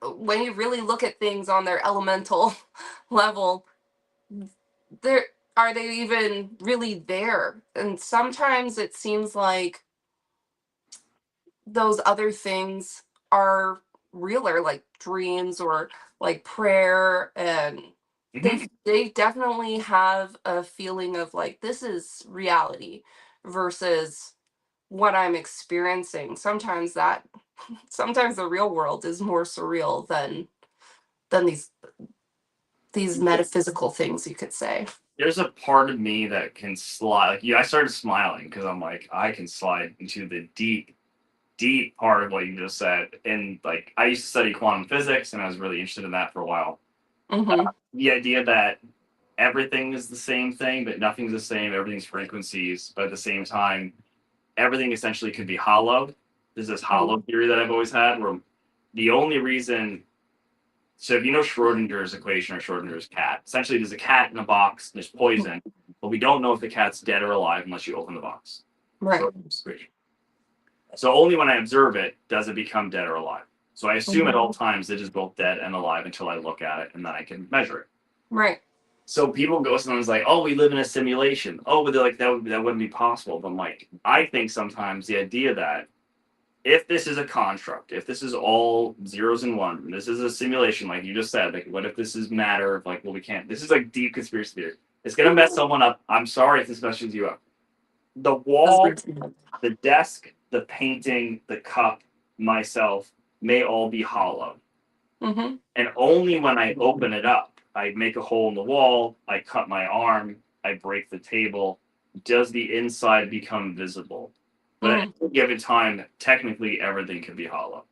when you really look at things on their elemental level, there are they even really there? And sometimes it seems like those other things are realer, like dreams or like prayer, and Mhm. they definitely have a feeling of like this is reality versus what I'm experiencing. Sometimes the real world is more surreal than these metaphysical things, you could say. There's a part of me that can slide. Like, yeah, I started smiling because I'm like, I can slide into the deep, deep part of what you just said. And like, I used to study quantum physics, and I was really interested in that for a while. Hmm. The idea that everything is the same thing, but nothing's the same. Everything's frequencies, but at the same time, everything essentially could be hollow. There's this hollow theory that I've always had, where the only reason. So if you know Schrodinger's equation or Schrodinger's cat, essentially there's a cat in a box, there's poison, but we don't know if the cat's dead or alive unless you open the box. Right. Schrodinger's equation. So only when I observe it does it become dead or alive. So I assume at Hmm. all times it is both dead and alive until I look at it and then I can measure it. Right. So people go sometimes like, oh, we live in a simulation. Oh, but they're like that wouldn't be possible. But I'm like, I think sometimes the idea that if this is a construct, if this is all zeros and ones, and this is a simulation, like you just said, like what if this is matter? Like, well, we can't. This is like deep conspiracy theory. It's gonna mess someone up. I'm sorry if this messes you up. The wall, the desk, the painting, the cup, myself may all be hollow. Hmm. And only when I open it up, I make a hole in the wall, I cut my arm, I break the table, does the inside become visible. But at Mm. any given time, technically everything can be hollow.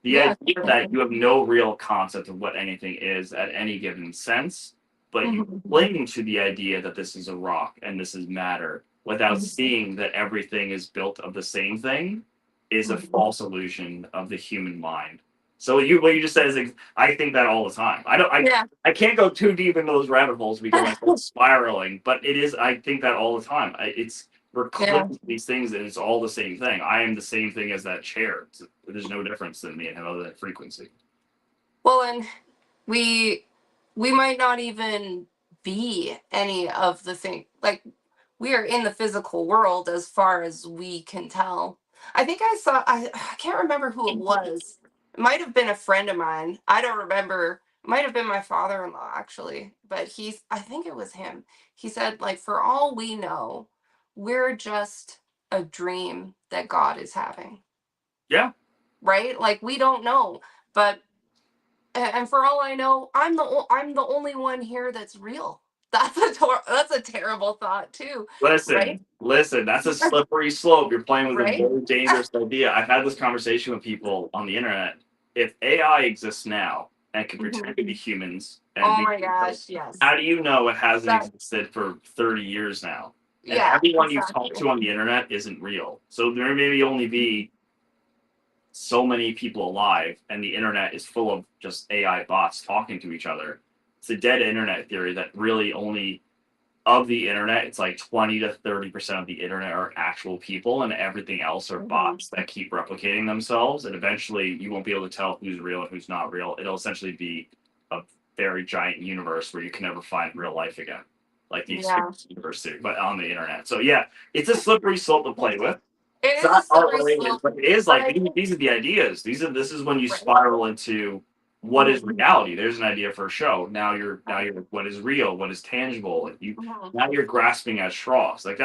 The Yeah. idea that you have no real concept of what anything is at any given sense, but you Hmm. cling to the idea that this is a rock and this is matter without seeing that everything is built of the same thing is a false illusion of the human mind. So what you just said is I think that all the time. Yeah. I can't go too deep into those rabbit holes because I start spiraling, but it is I think that all the time. It's we're Yeah. clinging to these things and it's all the same thing. I am the same thing as that chair. There's no difference than me and other than frequency. Well, and we we might not even be any of the thing like we are in the physical world as far as we can tell. I think I can't remember who it was. It might have been a friend of mine. I don't remember. It might have been my father-in-law actually, but I think it was him. He said like for all we know, we're just a dream that God is having, Yeah. right? Like we don't know, but and for all I know, I'm the only one here that's real. That's a terrible thought too, right? Listen, that's a slippery slope. You're playing with a Right? very dangerous idea. I've had this conversation with people on the internet. If AI exists now and can Mhm. pretend to be humans and Oh be my people, gosh, yes. how do you know it hasn't That existed for 30 years now? And yeah, everyone you talk exactly. to on the internet isn't real. So there may only be so many people alive, and the internet is full of just AI bots talking to each other. It's a dead internet theory that really only of the internet, it's like 20 to 30% of the internet are actual people, and everything else are Mhm. bots that keep replicating themselves. And eventually, you won't be able to tell who's real and who's not real. It'll essentially be a very giant universe where you can never find real life again. like the Yeah. experience university, but on the internet. So yeah, it's a slippery slope to play with. It It's is a not art slippery related, slope, but it is but like I think these are the ideas. This is when you right. spiral into what is Mhm, reality. There's an idea for a show. Now right. you're what is real, what is tangible. Like you Mhm. now you're grasping at straws. Like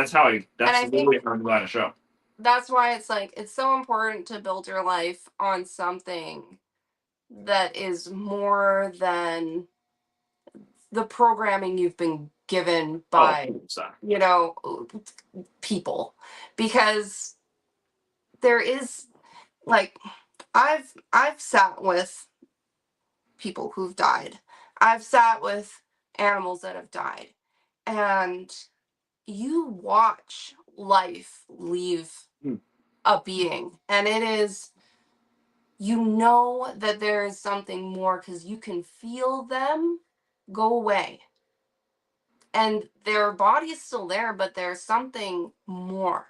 And that's I think literally how I'm going to show. that's why it's like it's so important to build your life on something that is more than the programming you've been given Oh, by, 100%. you know, people. Because there is like I've sat with people who've died. I've sat with animals that have died. And you watch life leave Hmm. a being. And it is, you know that there is something more because you can feel them go away. And their body is still there, but there's something more.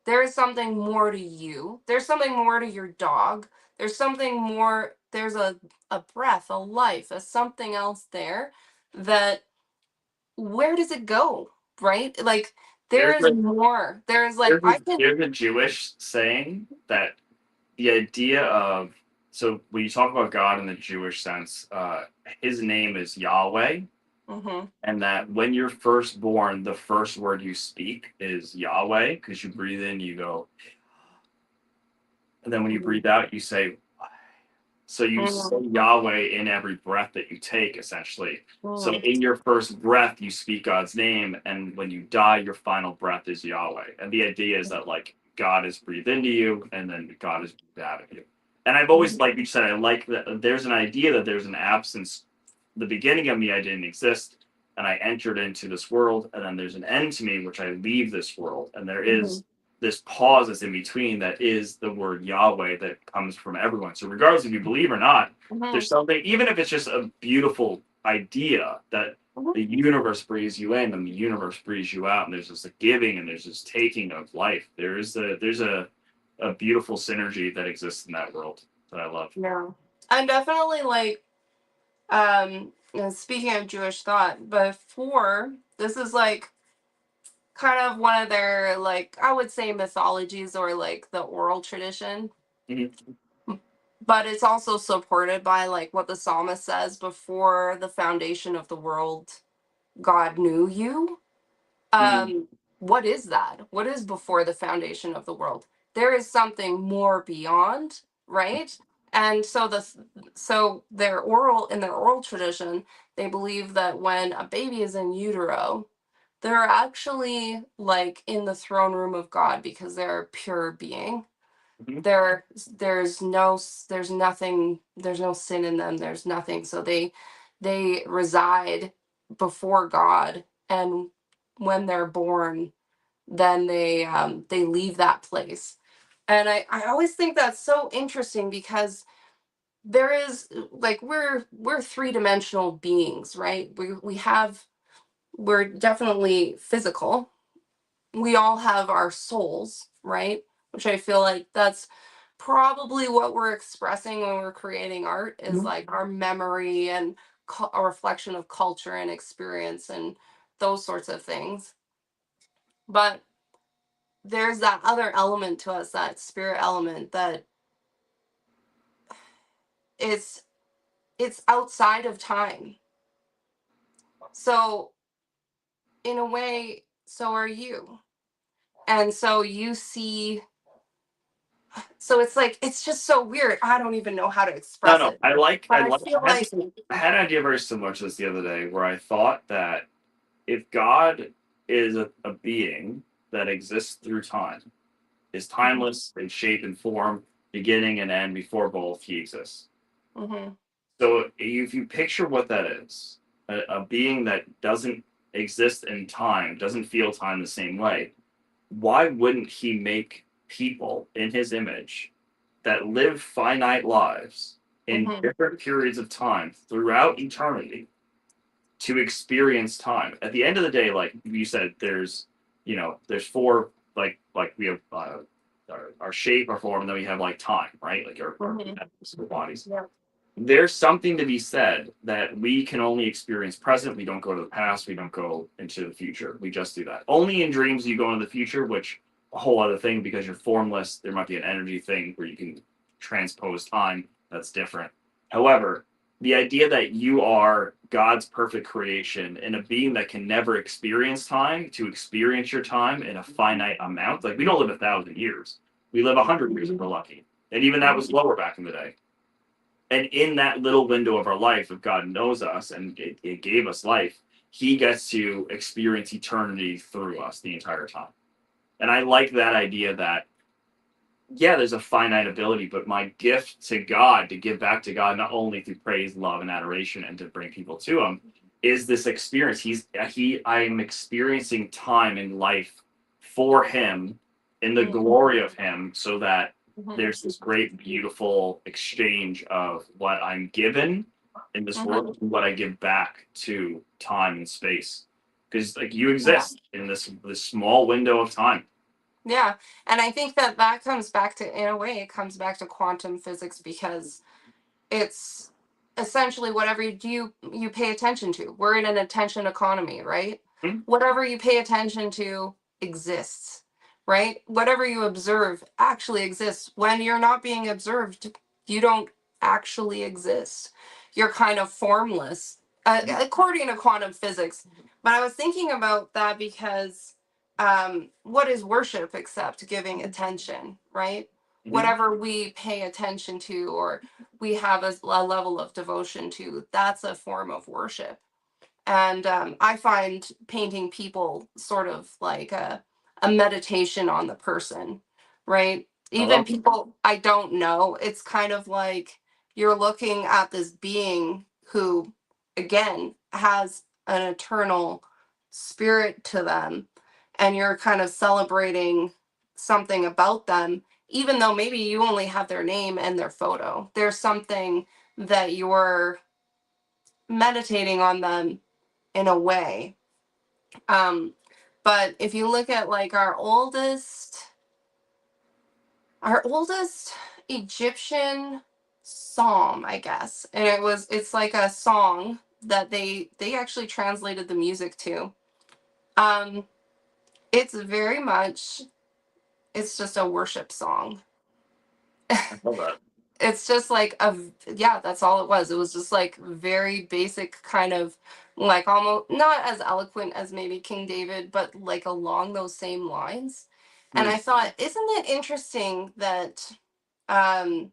There is something more to you. There's something more to your dog. There's something more. There's a breath, a life, a something else there that where does it go? Right? Like there There's is a more. There is like I can there's a Jewish saying that the idea of so when you talk about God in the Jewish sense, his name is Yahweh, hmm and that when you're first born, the first word you speak is Yahweh because you breathe in, you go, and then when you hmm breathe out, you say. So you say hmm Yahweh in every breath that you take, essentially. So hmm in your first breath, you speak God's name, and when you die, your final breath is Yahweh. And the idea is that like God is breathed into you, and then God is breathed out of you. And I've always, like you said, I like that there's an idea that there's an absence. The beginning of me, I didn't exist, and I entered into this world, and then there's an end to me, which I leave this world, and there hmm is this pause that's in between that is the word Yahweh that comes from everyone. So regardless if you believe or not, hmm there's something, even if it's just a beautiful idea that hmm the universe breathes you in and the universe breathes you out, and there's just a giving and there's this taking of life. There's a beautiful synergy that exists in that world that I love. Yeah. I'm definitely like speaking of Jewish thought, before this is like kind of one of their like I would say mythologies or like the oral tradition. Mhm. But it's also supported by like what the psalmist says before the foundation of the world, God knew you. Mhm. Um, what is that? What is before the foundation of the world? There is something more beyond, right? And so their oral tradition, they believe that when a baby is in utero, they're actually like in the throne room of God because they're a pure being. Mhm. There's nothing, there's no sin in them, there's nothing, so they reside before God, and when they're born then they leave that place. And I always think that's so interesting because there is like we're three-dimensional beings, right? We're definitely physical. We all have our souls, right? Which I feel like that's probably what we're expressing when we're creating art is Mhm. like our memory and a reflection of culture and experience and those sorts of things. But there's that other element to us, that spirit element that is it's outside of time. So in a way, so are you. And so you see, so it's like it's just so weird. I don't even know how to No, express no. it. But I feel like I had an idea very similar to this the other day where I thought that if God is a being that exists through time, is timeless in shape and form, beginning and end before both he exists. mhm, So if you picture what that is, a being that doesn't exist in time, doesn't feel time the same way, why wouldn't he make people in his image that live finite lives in mhm, different periods of time throughout eternity to experience time? At the end of the day, like you said, there's four like we have our shape, our form, and then we have like time, right? Like our mhm. physical bodies. Yeah. there's something to be said that we can only experience present. We don't go to the past. We don't go into the future. We just do that. Only in dreams you go into the future, which a whole other thing because you're formless. There might be an energy thing where you can transpose time. That's different. However, the idea that you are God's perfect creation and a being that can never experience time to experience your time in a finite amount. Like we don't live 1,000 years. We live 100 years if we're lucky. And even that was lower back in the day. And in that little window of our life, if God knows us and it gave us life, he gets to experience eternity through us the entire time. And I like that idea that, yeah, there's a finite ability, but my gift to God, to give back to God, not only through praise, love, and adoration and to bring people to him, is this experience. I'm experiencing time in life for him in the glory of him so that there's this great, beautiful exchange of what I'm given in this world and what I give back to time and space. Because like you exist in this small window of time. Yeah, and I think that that comes back to, in a way, it comes back to quantum physics because it's essentially whatever you pay attention to. We're in an attention economy, right? Hmm? Whatever you pay attention to exists, right? Whatever you observe actually exists. When you're not being observed, you don't actually exist. You're kind of formless, according to quantum physics. But I was thinking about that because what is worship except giving attention, right? Mhm. Whatever we pay attention to or we have a level of devotion to, that's a form of worship. And I find painting people sort of like a meditation on the person, right? I Even love people I don't know, it's kind of like you're looking at this being who, again, has an eternal spirit to them, and you're kind of celebrating something about them, even though maybe you only have their name and their photo. There's something that you're meditating on them in a way. Um, but if you look at like our oldest Egyptian psalm, I guess, and it's like a song that they actually translated the music to. Um, it's very much it's just a worship song. I love that. It's just like yeah, that's all it was. It was just like very basic kind of like almost not as eloquent as maybe King David, but like along those same lines. And Hmm. I thought, isn't it interesting that um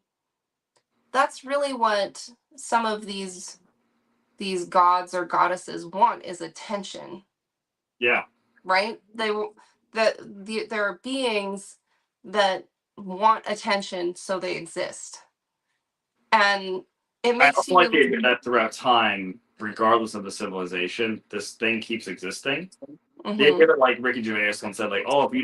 that's really what some of these gods or goddesses want is attention, Yeah. right? There are beings that want attention, so they exist. And it I makes also like the idea you that throughout time, regardless of the civilization, this thing keeps existing. The idea Mhm. that like Ricky Gervais once said, like, oh, if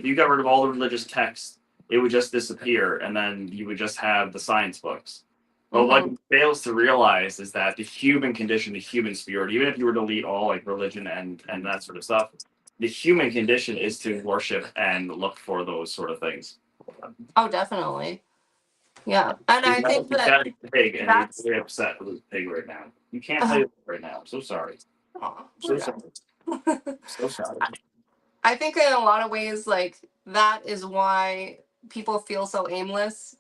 you got rid of all the religious texts, it would just disappear, and then you would just have the science books. But what Mhm. he fails to realize is that the human condition, the human spirit, even if you were to delete all like religion and that sort of stuff, the human condition is to worship and look for those sort of things. Oh, definitely. Yeah. And He's I got think a that pathetic pig, and he's that's very upset with his pig right now. You can't play uh, with it right now. I'm so sorry. aw, I'm so poor sorry. guy. I'm so sorry. I think in a lot of ways, like that is why people feel so aimless,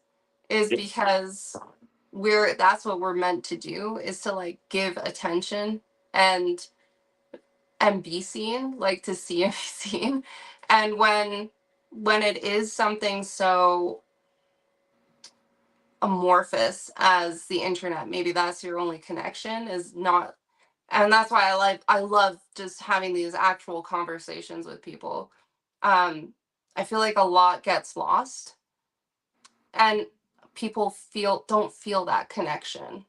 is Yeah, because that's what we're meant to do, is to like give attention and be seen, like to see and be seen. And when it is something so amorphous as the internet, maybe that's your only connection, is not. And that's why I love just having these actual conversations with people. I feel like a lot gets lost, and people don't feel that connection.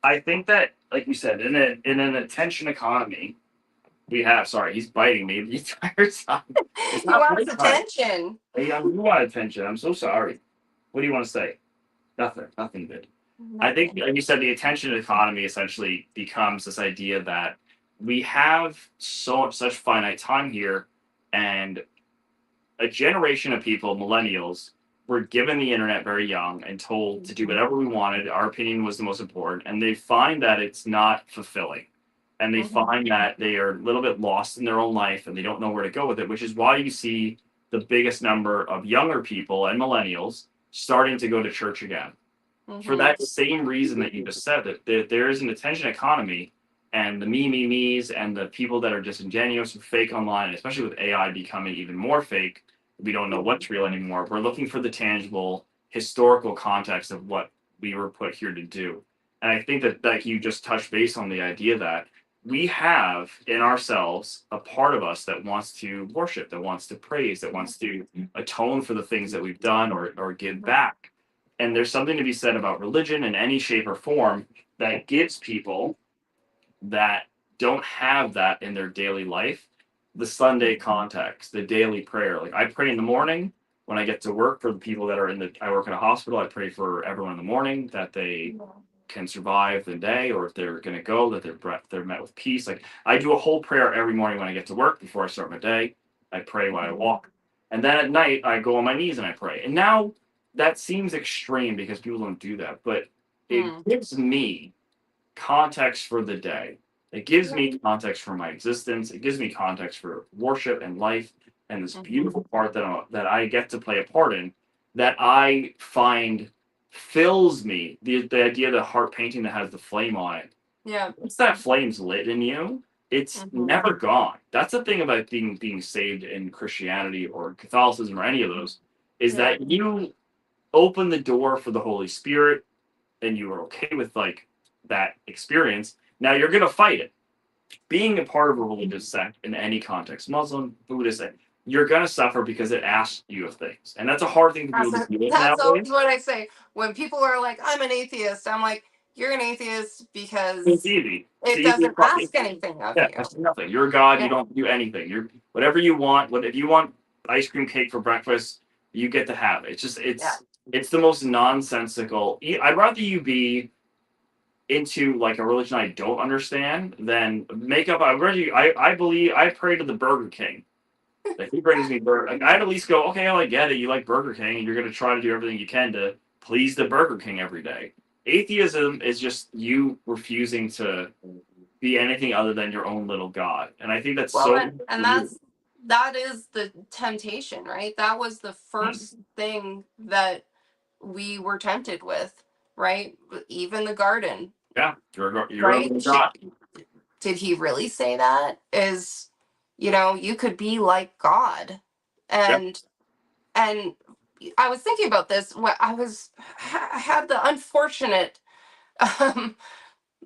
I think that, like you said, in an attention economy, we have. Sorry, he's biting me the entire time. It's He not wants playtime. attention. Hey, you want attention. I'm so sorry. What do you want to say? Nothing. Nothing good. I think, Nothing. like you said, the attention economy essentially becomes this idea that we have such finite time here, and a generation of people, millennials, were given the internet very young and told to do whatever we wanted. Our opinion was the most important, and they find that it's not fulfilling, and they Mhm. find that they are a little bit lost in their own life and they don't know where to go with it, which is why you see the biggest number of younger people and millennials starting to go to church again for Mhm. that same reason that you just said, that there is an attention economy, and the me's and the people that are disingenuous and fake online, especially with AI becoming even more fake, we don't know what's real anymore. We're looking for the tangible historical context of what we were put here to do. And I think that you just touched base on the idea that we have in ourselves a part of us that wants to worship, that wants to praise, that wants to atone for the things that we've done, or give back. And there's something to be said about religion in any shape or form that gives people that don't have that in their daily life the Sunday context, the daily prayer. Like I pray in the morning when I get to work for the people that are I work in a hospital. I pray for everyone in the morning that they can survive the day, or if they're going to go, that they're met with peace. Like I do a whole prayer every morning when I get to work before I start my day. I pray while I walk, and then at night I go on my knees and I pray. And now that seems extreme because people don't do that, but it Mm. gives me context for the day. It gives Yeah. me context for my existence. It gives me context for worship and life, and this Mhm. beautiful part that I get to play a part in, that I find fills me. The idea of the heart painting that has the flame on it. Yeah. Once that flame's lit in you, it's Mhm. never gone. That's the thing about being saved in Christianity or Catholicism or any of those, is Yeah. that you open the door for the Holy Spirit and you are okay with like that experience. Now you're gonna fight it. Being a part of a religious sect in any context, Muslim, Buddhist, you're gonna suffer because it asks you of things, and that's a hard thing for people to deal with That's always nowadays. what I say when people are like, "I'm an atheist." I'm like, "You're an atheist It's because easy. It's it easy. doesn't ask anything of Yeah, you." that's nothing. You're a god. You Yeah. don't do anything. You're whatever you want. What if you want ice cream cake for breakfast? You get to have it. It's just Yeah. it's the most nonsensical. I'd rather you be into like a religion I don't understand than make up. I believe I pray to the Burger King. If he brings me burger, like, I'd at least go, okay, well, I get it. You like Burger King, and you're gonna try to do everything you can to please the Burger King every day. Atheism is just you refusing to be anything other than your own little god, and I think that's Well, so and weird. that is the temptation, right? That was the first thing that we were tempted with, right? Even the garden, Yeah, you're a right? little god. Did he really say that? Is, you could be like God. Yeah. And and I was thinking about this when I had the um,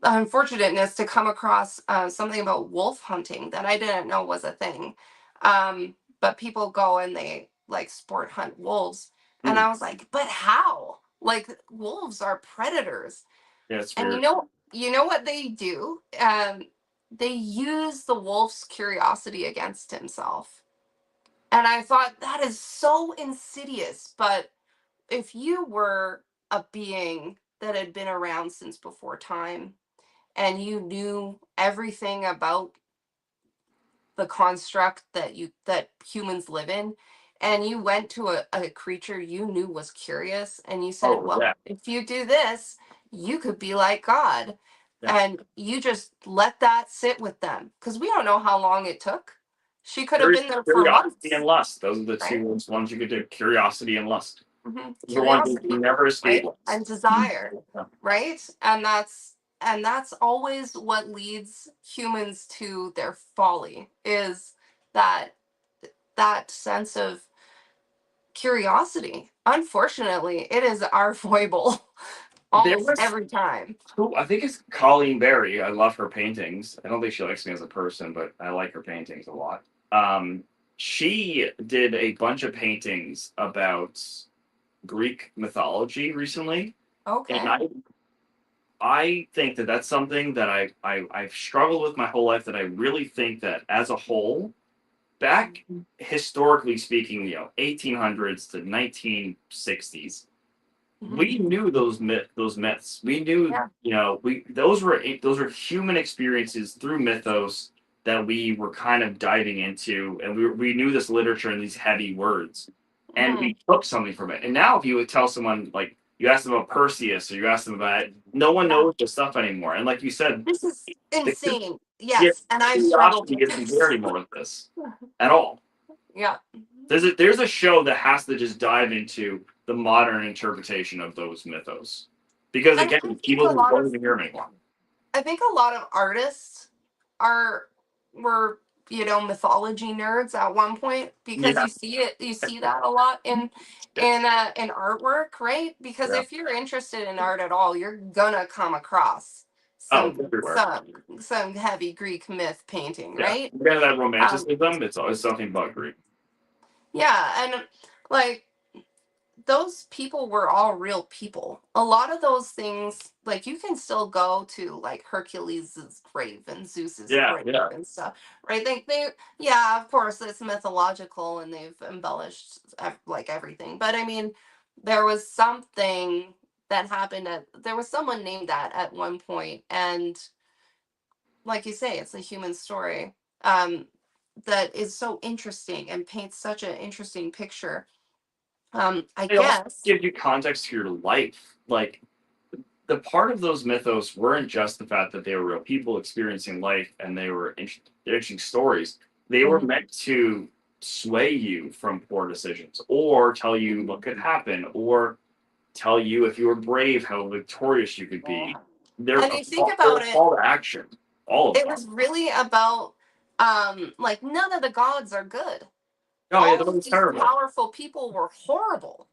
unfortunateness to come across something about wolf hunting that I didn't know was a thing. But people go and they like sport hunt wolves, and Mm. I was like, but how? Like wolves are predators, Yeah, it's and weird. you know what they do? They use the wolf's curiosity against himself, and I thought that is so insidious. But if you were a being that had been around since before time and you knew everything about the construct that humans live in, and you went to a creature you knew was curious and you said, Oh well, yeah, if you do this, you could be like God, yeah. and you just let that sit with them, because we don't know how long it took. She could have been there for Curiosity and months, lust. Those are the right? two ones you could do. Curiosity and lust. Those are the ones you Curiosity, can never escape. right? And desire, Yeah. right? And that's always what leads humans to their folly, is that that sense of curiosity. Unfortunately, it is our foible There almost was every time. who I think it's Colleen Berry. I love her paintings. I don't think she likes me as a person, but I like her paintings a lot. She did a bunch of paintings about Greek mythology recently, and Okay. I think that that's something that I've struggled with my whole life. That I really think that as a whole, back historically speaking, 1800s to 1960s, Mhm. we knew those myths. We knew, Yeah. we those were human experiences through mythos that we were kind of diving into, and we knew this literature and these heavy words. and Mhm. we took something from it. And now, if you would tell someone, like, you ask them about Perseus or you ask them about it, no one Yeah. knows this stuff anymore. And like you said, This is the insane. yeah, Yes, and I've struggled curiosity with isn't there this. anymore with this at all. Yeah. There's a show that has to just dive into the modern interpretation of those mythos, because And again, I think people a lot don't of even hear them anymore. I think a lot of artists are were mythology nerds at one point, because Yeah, you see that a lot in artwork, right? Because yeah. if you're interested in art at all, you're gonna come across Oh, it's some everywhere. some some heavy Greek myth painting, Yeah, right? again, that um romanticism. It's always something but Greek. yeah, and like those people were all real people. A lot of those things, like you can still go to like Hercules's grave and Zeus's Yeah, grave yeah. and stuff, right? Yeah, of course, it's mythological and they've embellished like everything. But I mean, there was something that happened there was someone named that at one point, and like you say, it's a human story um, that is so interesting and paints such an interesting picture. I They also guess. give you context to your life. Like, the part of those mythos weren't just the fact that they were real people experiencing life and they were interesting stories. They were Mhm. meant to sway you from poor decisions, or tell you what could happen, or tell you if you were brave how victorious you could be. And you think They're about a it, call to action, all of it them. was really about like none of the gods are good. Oh yeah, that All of was these terrible. powerful people were horrible.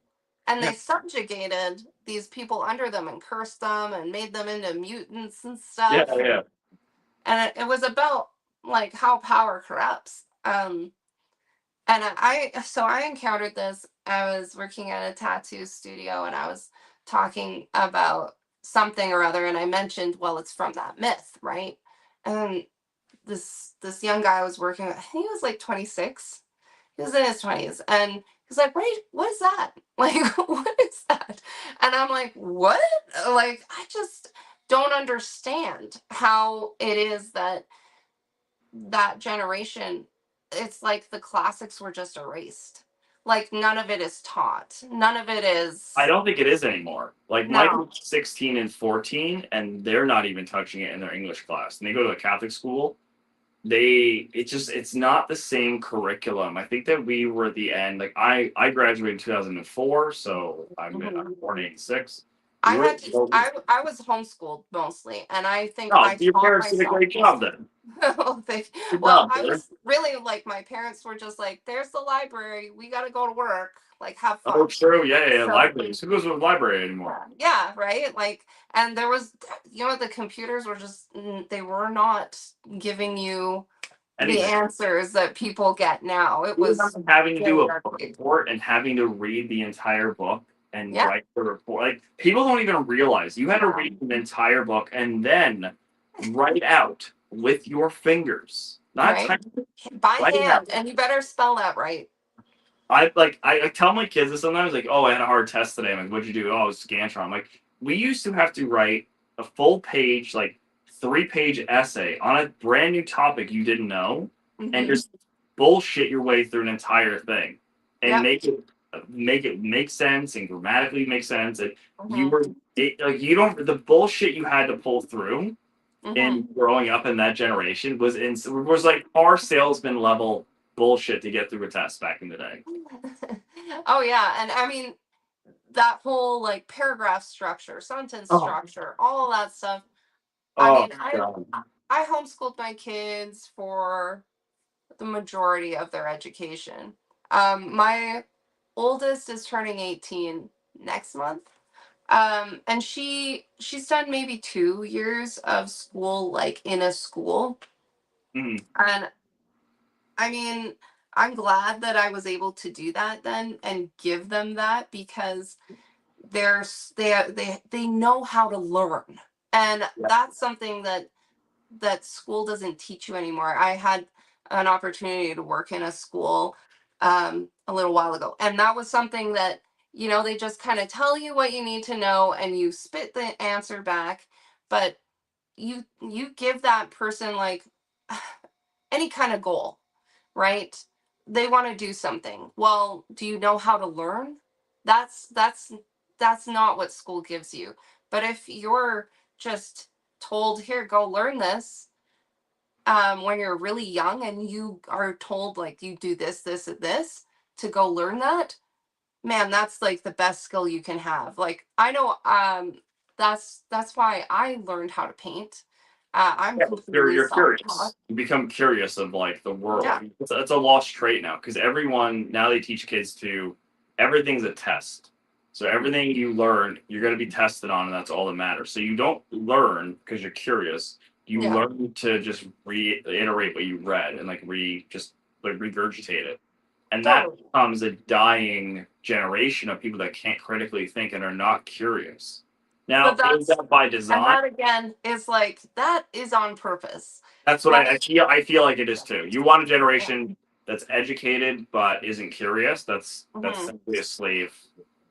And Yeah, they subjugated these people under them and cursed them and made them into mutants and stuff. yeah. And it was about like how power corrupts. And so I encountered this. I was working at a tattoo studio and I was talking about something or other, and I mentioned, well, it's from that myth, right? And this young guy I was working with, I think he was like 26. He was in his 20s, and he's like, what is that? Like, what is that? And I'm like, what? Like, I just don't understand how it is that that generation, it's like the classics were just erased. Like none of it is taught. None of it I is. don't think it is anymore. Like, No. Michael's 16 and 14, and they're not even touching it in their English class. And they go to a Catholic school. It's not the same curriculum. I think that we were at the end. Like, I graduated in 2004, so I'm Mhm. born in 86. I We were had to. I was homeschooled mostly, and I think Oh, I your taught parents did a myself great most job of it. then. Well, Good well, job, I brother. was really like my parents were just like, "There's the library. We got to go to work. Like, have Oh, fun." true. Yeah. So Libraries. Who goes to a library anymore? yeah, right. Like, and there was, the computers were just they were not giving you the Anything. answers that people get now. It You was remember having to do very a book archaic. report and having to read the entire book and Yeah. write the report. Like, people don't even realize you had to No. read an entire book and then write out with your fingers, not Right. type, By write it out. hand, and you better spell that right. I tell my kids this sometimes, like, oh, I had a hard test today. I'm like, what'd you do? Oh, it was Scantron. I'm like, we used to have to write a full page, like 3-page essay on a brand new topic you didn't know, and Hmm. just bullshit your way through an entire thing and Yep. make it make sense and grammatically make sense. And you Hmm. were like, you don't, the bullshit you had to pull through Hmm. in growing up in that generation was like car salesman level bullshit to get through a test back in the day. Oh yeah, and I mean that whole like paragraph structure, sentence Oh, structure, all of that stuff. I oh mean, God. I homeschooled my kids for the majority of their education. My oldest is turning 18 next month. And she's done maybe 2 years of school, like in a school. Mhm. And I mean, I'm glad that I was able to do that then and give them that, because they know how to learn. And Yeah. that's something that school doesn't teach you anymore. I had an opportunity to work in a school a little while ago, and that was something that they just kind of tell you what you need to know, and you spit the answer back, but you give that person like any kind of goal, right? they want to do something. Well, do you know how to learn? That's not what school gives you. But if you're just told, here, go learn this, when you're really young, and you are told like you do this, this, and this to go learn that, man, that's like the best skill you can have. Like I know, that's why I learned how to paint. I'm Yeah, completely you're self-taught. curious. You become curious of like the Yeah. world. It's a lost trait now because everyone now they teach kids to everything's a test. So everything you learn, you're going to be tested on, and that's all that matters. So you don't learn because you're curious. You Yeah. learn to just reiterate what you read and like just like regurgitate it, and that Totally. becomes a dying generation of people that can't critically think and are not curious. But Now, is that's that by and design? that again is like that is on purpose. That's what I Right? feel. I feel like it is too. You want a Yeah. generation that's educated but isn't curious. That's Hmm. simply a slave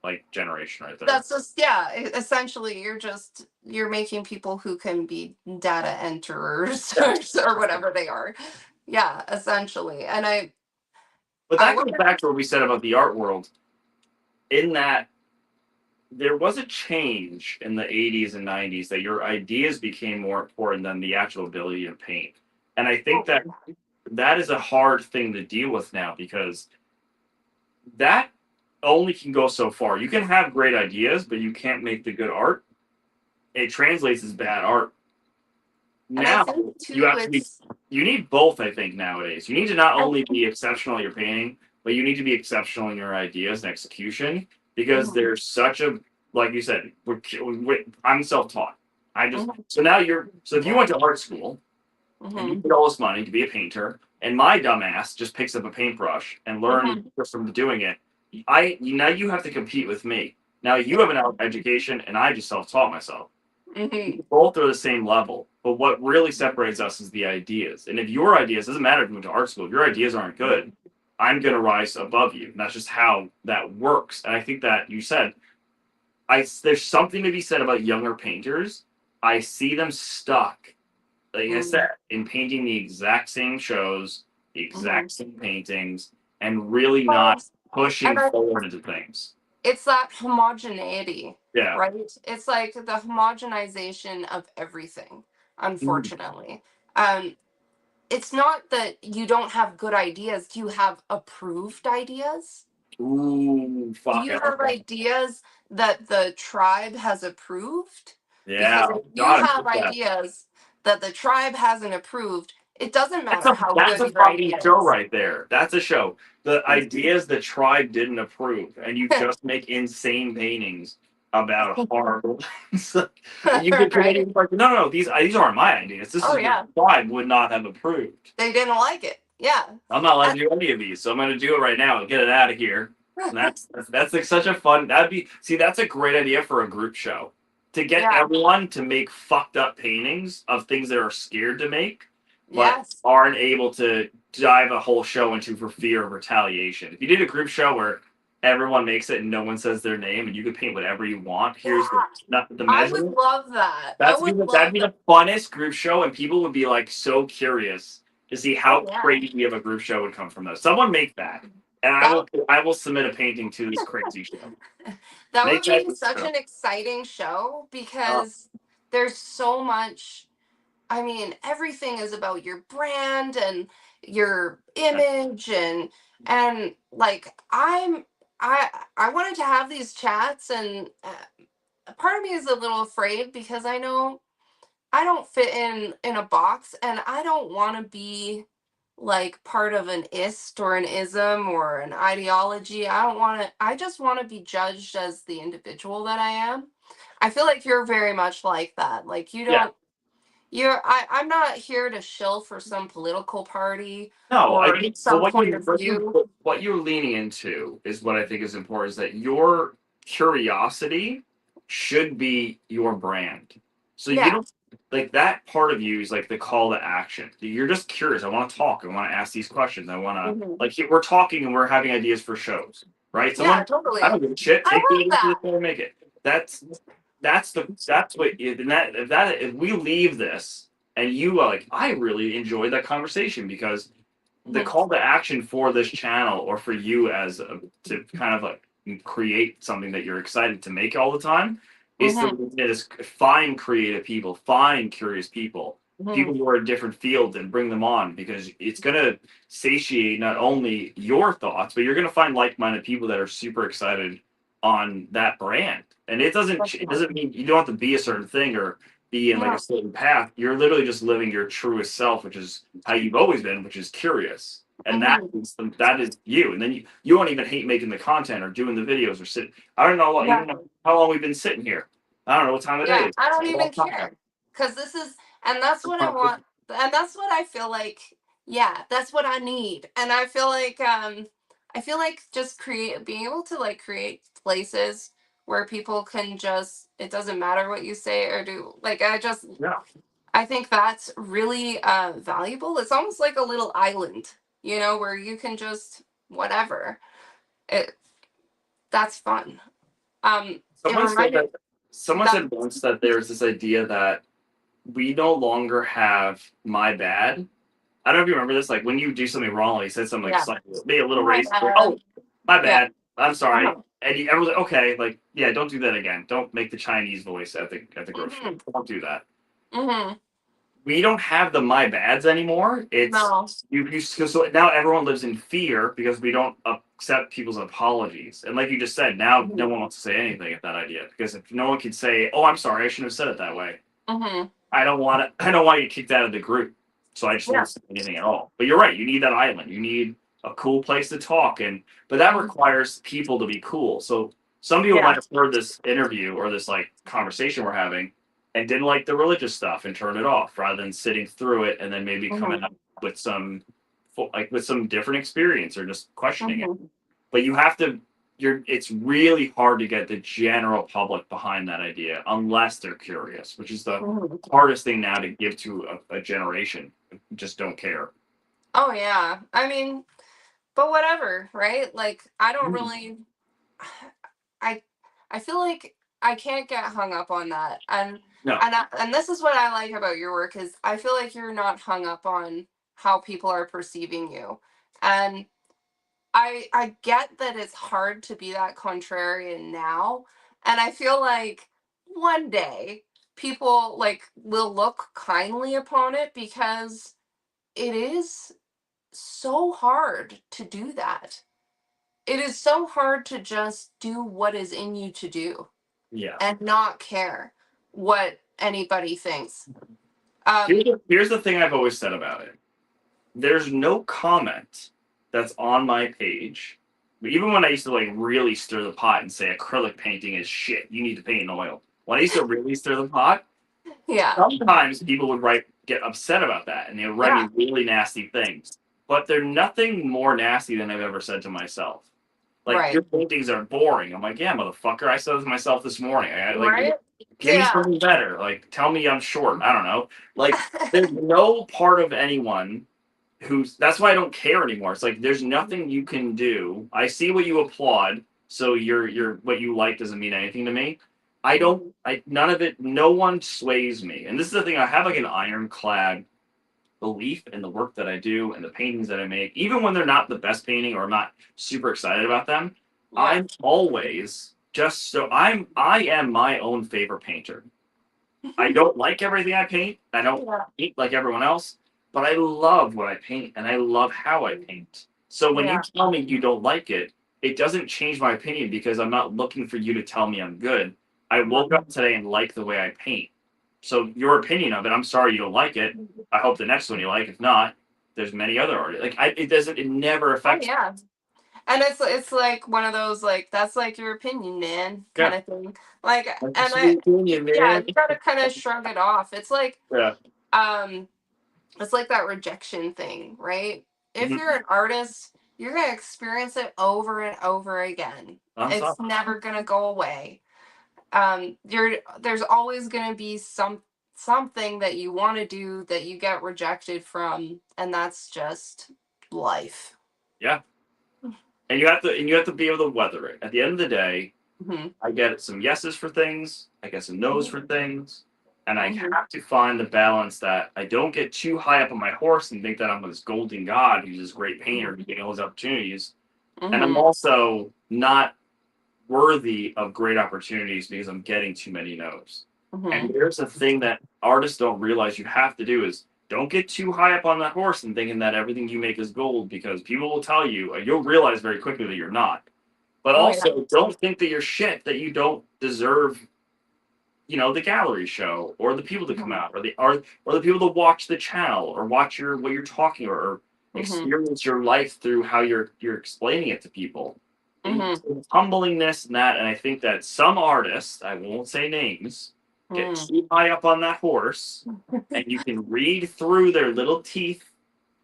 like generation right there. That's just, yeah, essentially you're making people who can be data enterers Yeah. or whatever they are. Yeah, essentially. And But I that goes wonder. back to what we said about the art world. In that there was a change in the 80s and 90s that your ideas became more important than the actual ability to paint. And I think that that is a hard thing to deal with now because that only can go so far. You can have great ideas, but you can't make the good art. It translates as bad art. And I Now think you too have to be it's you need both, I think, nowadays. You need to not I, only be exceptional at your painting, but you need to be exceptional in your ideas and execution because mhm, there's such a like you said, I'm self-taught. I just mhm, so now you're so if you went to art school and you mhm, paid all this money to be a painter, and my dumbass just picks up a paintbrush and learns mhm, just from doing it, now you have to compete with me. Now you have yeah, an education, and I just self-taught myself. mhm, Both are the same level, but what really separates us is the ideas. And if your ideas doesn't matter if you went to art school, if your ideas aren't good, I'm going to rise above you. And that's just how that works. And I think that you said there's something to be said about younger painters. I see them stuck, like I mhm, said, in painting the exact same shows, the mhm. exact same paintings, and really Well, not and pushing forward into things. it's that homogeneity, Yeah. right? It's like the homogenization of everything, Mhm. unfortunately. Um, it's not that you don't have good ideas. Do you have approved ideas? Ooh, Do fuck. I you like have that. ideas that the tribe has approved? Yeah. Because if Oh, you God, I have like that. ideas that the tribe hasn't approved, it doesn't That's matter a how that's good a your fucking idea show is. right there. That's a show. The ideas the tribe didn't approve, and you just make insane paintings about horrible things. You get Right? Canadians like, no, no, no, these aren't my ideas. This Oh is what yeah. the tribe would not have approved. They didn't like it. Yeah. I'm not allowed And- to do any of these, so I'm going to do it right now and get it out of here. And that's like such a fun. That'd be see, that's a great idea for a group show to get yeah. everyone to make fucked up paintings of things they're scared to make, but Yes. aren't able to dive a whole show into for fear of retaliation. If you did a group show where everyone makes it and no one says their name and you can paint whatever you want, here's the Yeah. not the I would measurement. love that. I That'd be would the, that'd love be that. the funnest group show, and people would be like so curious to see Oh how yeah. crazy of a group show would come from those. Someone make that, and That I will submit a painting to this crazy show. that Make would that be group such show. an exciting show Uh, because there's so much. I mean, everything is about your brand and your image and like I wanted to have these chats, and part of me is a little afraid because I know I don't fit in a box, and I don't want to be like part of an ist or an ism or an ideology. I don't want to, I just want to be judged as the individual that I am. I feel like you're very much like that. Like you yeah, don't, I'm not here to shill for some political party no, I or think, but some point of view. what you're leaning into is what I think is important. Is that your curiosity should be your brand. So you Yeah. don't like that part of you is like the call to action. You're just curious. I want to talk. I want to ask these questions. I want to Hmm. like we're talking and we're having ideas for shows, right? Yeah, Someone I totally. don't give a shit. I Take the love idea to the that. floor and make it. That's what and if we leave this and you like I really enjoyed that conversation because the call to action for this channel or for you as to kind of like create something that you're excited to make all the time is Mhm. to is find creative people, find curious people, people Mhm. who are in different fields and bring them on because it's going to satiate not only your thoughts, but you're going to find like-minded people that are super excited on that brand. And it doesn't mean you don't have to be a certain thing or be in like a Yeah. certain path. You're literally just living your truest self, which is how you've always been, which is curious. And Mhm. that is you. And then you won't even hate making the content or doing the videos or sitting. I don't know Yeah. even how long we've been sitting here. I don't know what time of day Yeah, it is. I It's don't a long even time. care because this is, and that's what I want, and that's what I feel like. Yeah, that's what I need, and I feel like just create being able to like create places where people can just it doesn't matter what you say or do. Like Yeah. I think that's really valuable. It's almost like a little island, where you can just whatever. It That's fun. It Someone said reminded that someone that said once that there's this idea that we no longer have my bad. I don't know if you remember this. Like when you do something wrong, like you said something like yeah. slightly, maybe a little My racist. Like, bad. oh, my Yeah. bad. I'm sorry. Uh-huh. And everyone's like, okay, like, yeah, don't do that again. Don't make the Chinese voice at the grocery Mhm. store. Don't do that. Mhm. We don't have the my bads anymore. It's No. you so now everyone lives in fear because we don't accept people's apologies. And like you just said, now no Mhm. one wants to say anything at that idea because if no one can say, "Oh, I'm sorry, I shouldn't have said it that way," Mhm. I don't want it. I don't want you kicked out of the group, so I just Yeah. won't say anything at all. But you're right. You need that island. You need a cool place to talk, but that Mhm. requires people to be cool. So some people Yeah. might have heard this interview or this like conversation we're having and didn't like the religious stuff and turned it off rather than sitting through it and then maybe coming Mhm. up with some with some different experience or just questioning it. Mhm. But you have to it's really hard to get the general public behind that idea unless they're curious, which is the Mhm. hardest thing now to give to a generation who just don't care. Oh yeah. I mean, but whatever, right? Like I don't Mm. really I I feel like I can't get hung up on that. No. And this is what I like about your work is I feel like you're not hung up on how people are perceiving you. And I get that it's hard to be that contrarian now, and I feel like one day people like will look kindly upon it because it is so hard to do that. It is so hard to just do what is in you to do Yeah. and not care what anybody thinks. Um Here's the thing I've always said about it. There's no comment that's on my page. Even when I used to like really stir the pot and say acrylic painting is shit, you need to paint in oil. When I used to really stir the pot, yeah. sometimes people would get upset about that and they would write me Yeah. really nasty things. But they're nothing more nasty than I've ever said to myself. Like Right. your paintings are boring. I'm like, yeah, motherfucker. I said it to myself this morning. I like Right? give me Yeah. something better. Like tell me I'm short. I don't know. Like there's no part of anyone who's that's why I don't care anymore. It's like there's nothing you can do. I see what you applaud, so you're what you like doesn't mean anything to me. I none of it no one sways me. And this is the thing, I have like an ironclad belief in the work that I do and the paintings that I make, even when they're not the best painting or I'm not super excited about them, Yeah. I'm always just so I am my own favorite painter. I don't like everything I paint. I don't Yeah. paint like everyone else, but I love what I paint and I love how I paint. So when you Yeah. tell me you don't like it, it doesn't change my opinion because I'm not looking for you to tell me I'm good. I woke up today and like the way I paint. So your opinion of it, I'm sorry you don't like it. I hope the next one you like. If not, there's many other artists. It never Oh affects. yeah. And it's like one of those like that's like your opinion, man, kind Yeah, of thing. Like that's and your I opinion, yeah, man. you gotta kind of shrug it off. Yeah. Um it's like that rejection thing, right? If Mm-hmm. you're an artist, you're gonna experience it over and over again. Nonstop. It's never gonna go away. There's always gonna be something that you want to do that you get rejected from, and that's just life. Yeah. And you have to be able to weather it. At the end of the day, Hmm. I get some yeses for things, I get some nos for things, And I Mhm. have to find the balance that I don't get too high up on my horse and think that I'm this golden god who's this great painter who's getting all these opportunities. And I'm Mhm. also not worthy of great opportunities because I'm getting too many no's. And Mhm. there's a thing that artists don't realize you have to do is don't get too high up on that horse and thinking that everything you make is gold because people will tell you, and you'll realize very quickly that you're not. But Oh yeah. also, don't think that you're shit, that you don't deserve, the gallery show or the people to come Mhm. out or the people to watch the channel or watch your what you're talking or Mhm. experience your life through how you're explaining it to people. Mhm. It's humbling this and that, and I think that some artists, I won't say names, get Mhm. too high up on that horse, and you can read through their little teeth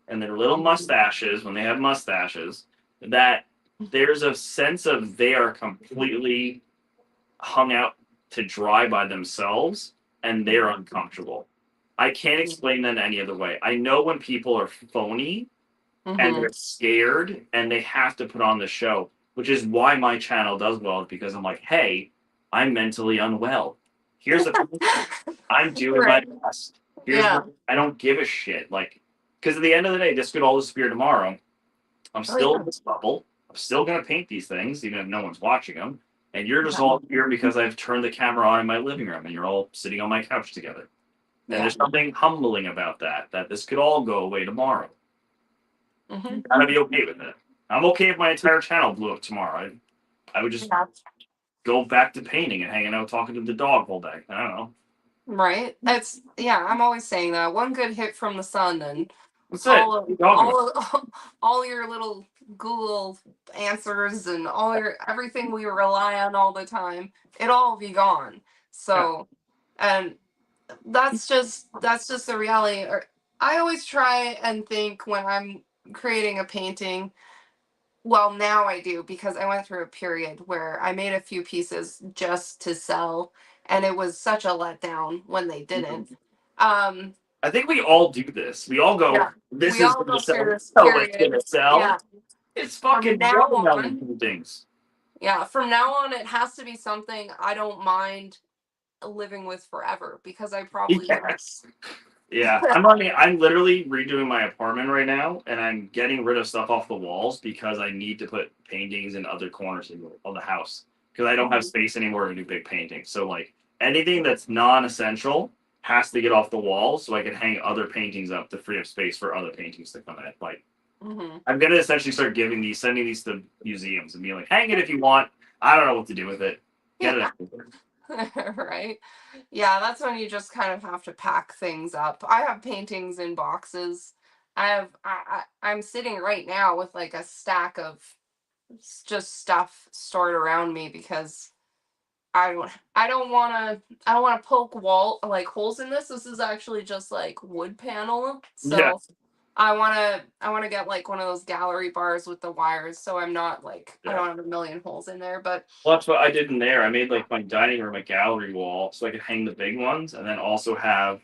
and their little mustaches when they have mustaches that there's a sense of they are completely hung out to dry by themselves and they're uncomfortable. I can't explain that any other way. I know when people are phony and Mhm. they're scared and they have to put on the show, which is why my channel does well because I'm like, hey, I'm mentally unwell. Here's the I'm doing my Right. best. Here's Yeah. what I don't give a shit. Like, because at the end of the day, this could all disappear tomorrow. I'm Oh still in yeah. this bubble. I'm still gonna paint these things, even if no one's watching them. And you're just Yeah. all here because I've turned the camera on in my living room, and you're all sitting on my couch together. And Yeah. there's something humbling about that. That this could all go away tomorrow. You Mhm. gotta be okay with it. I'm okay if my entire channel blew up tomorrow. I would just Yeah. go back to painting and hanging out talking to the dog all day. I don't know. Right. It's yeah. I'm always saying that one good hit from the sun and That's it. all What are you of talking about? all of, all your little Google answers and all your everything we rely on all the time, it all be gone. Yeah. So, and that's just the reality. Or I always try and think when I'm creating a painting. Well, now I do because I went through a period where I made a few pieces just to sell, and it was such a letdown when they didn't. Um, I think we all do this. We all go, yeah, this we is all gonna go through sell. this Oh, it's period. gonna sell. Yeah, It's from fucking now watermelon on, paintings. yeah, from now on, it has to be something I don't mind living with forever because I probably will. Yes. Yeah. I'm literally redoing my apartment right now and I'm getting rid of stuff off the walls because I need to put paintings in other corners of the house. Because I don't have Mhm. space anymore to do big paintings. So like anything that's non essential has to get off the walls so I can hang other paintings up to free up space for other paintings to come in. Like Mhm. I'm gonna essentially start sending these to museums and being like, hang it if you want. I don't know what to do with it. Get it Yeah. out there. Right? Yeah, that's when you just kind of have to pack things up. I have paintings in boxes. I'm sitting right now with like a stack of just stuff stored around me because I don't want to poke wall like holes in this. This is actually just like wood panel. Yeah. So I want to get like one of those gallery bars with the wires so I'm not like I Yeah. don't have a million holes in there, but Well, that's what I did in there. I made like my dining room a gallery wall so I could hang the big ones and then also have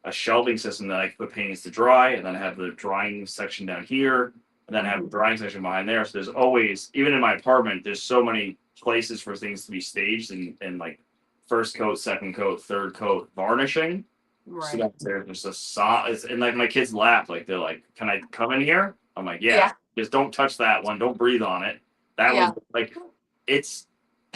a shelving system that I could put paintings to dry and then have the drying section down here and then have the mhm, drying section behind there. So there's always, even in my apartment, there's so many places for things to be staged and like first coat, second coat, third coat varnishing. So right. that there's just a saw. And like my kids laugh, like they're like, "Can I come in here?" I'm like, "Yeah, Yeah. just don't touch that one. Don't breathe on it." That Yeah. one, like, it's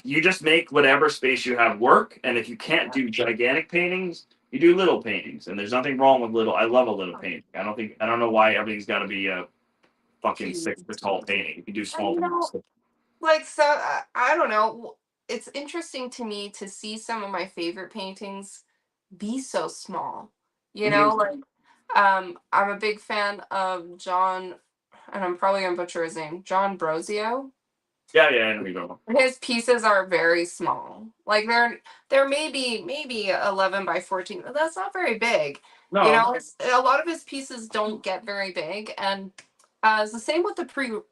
you just make whatever space you have work. And if you can't Yeah. do gigantic paintings, you do little paintings. And there's nothing wrong with little. I love a little painting. I don't know why everything's got to be a fucking Huge. 6 foot tall painting. You can do And small paintings. like so I don't know. It's interesting to me to see some of my favorite paintings be so small. You know, Mhm. like I'm a big fan of John, and I'm probably gonna butcher his name, John Brosio. Yeah, yeah, I know you go. His pieces are very small. Like they're maybe 11 by 14. But that's not very big. You No, know, a lot of his pieces don't get very big, and it's the same with the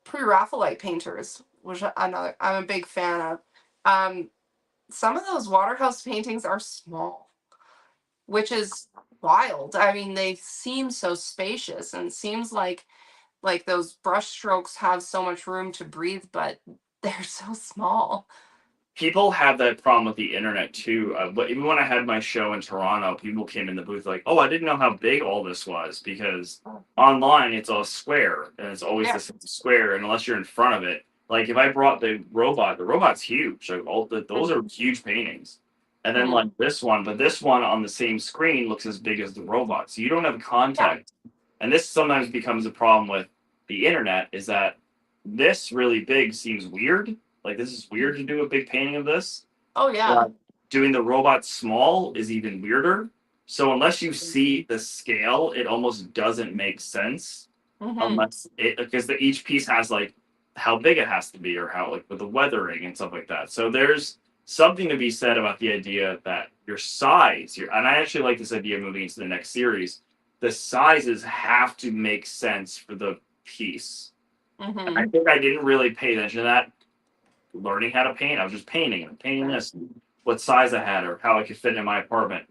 pre-Raphaelite painters, which I'm a big fan of. Um, some of those Waterhouse paintings are small, which is wild. I mean, they seem so spacious and seems like those brush strokes have so much room to breathe, but they're so small. people have that problem with the internet too. But even when I had my show in Toronto, people came in the booth like, "Oh, I didn't know how big all this was," because online it's all square and it's always Yeah. the same square, and unless you're in front of it, like if I brought the robot's huge. Like those are huge paintings. And then Mhm. like this one, but this one on the same screen looks as big as the robot, so you don't have Yeah. contact. And this sometimes becomes a problem with the internet is that this really big seems weird. Like this is weird to do a big painting of this. Oh yeah. But doing the robot small is even weirder. So unless you see the scale, it almost doesn't make sense Hmm. unless it because each piece has like how big it has to be or how like with the weathering and stuff like that. So there's something to be said about the idea that your size, and I actually like this idea moving into the next series. The sizes have to make sense for the piece. And I Hmm. think I didn't really pay attention to that learning how to paint. I was just painting and painting this, what size I had or how I could fit in my apartment.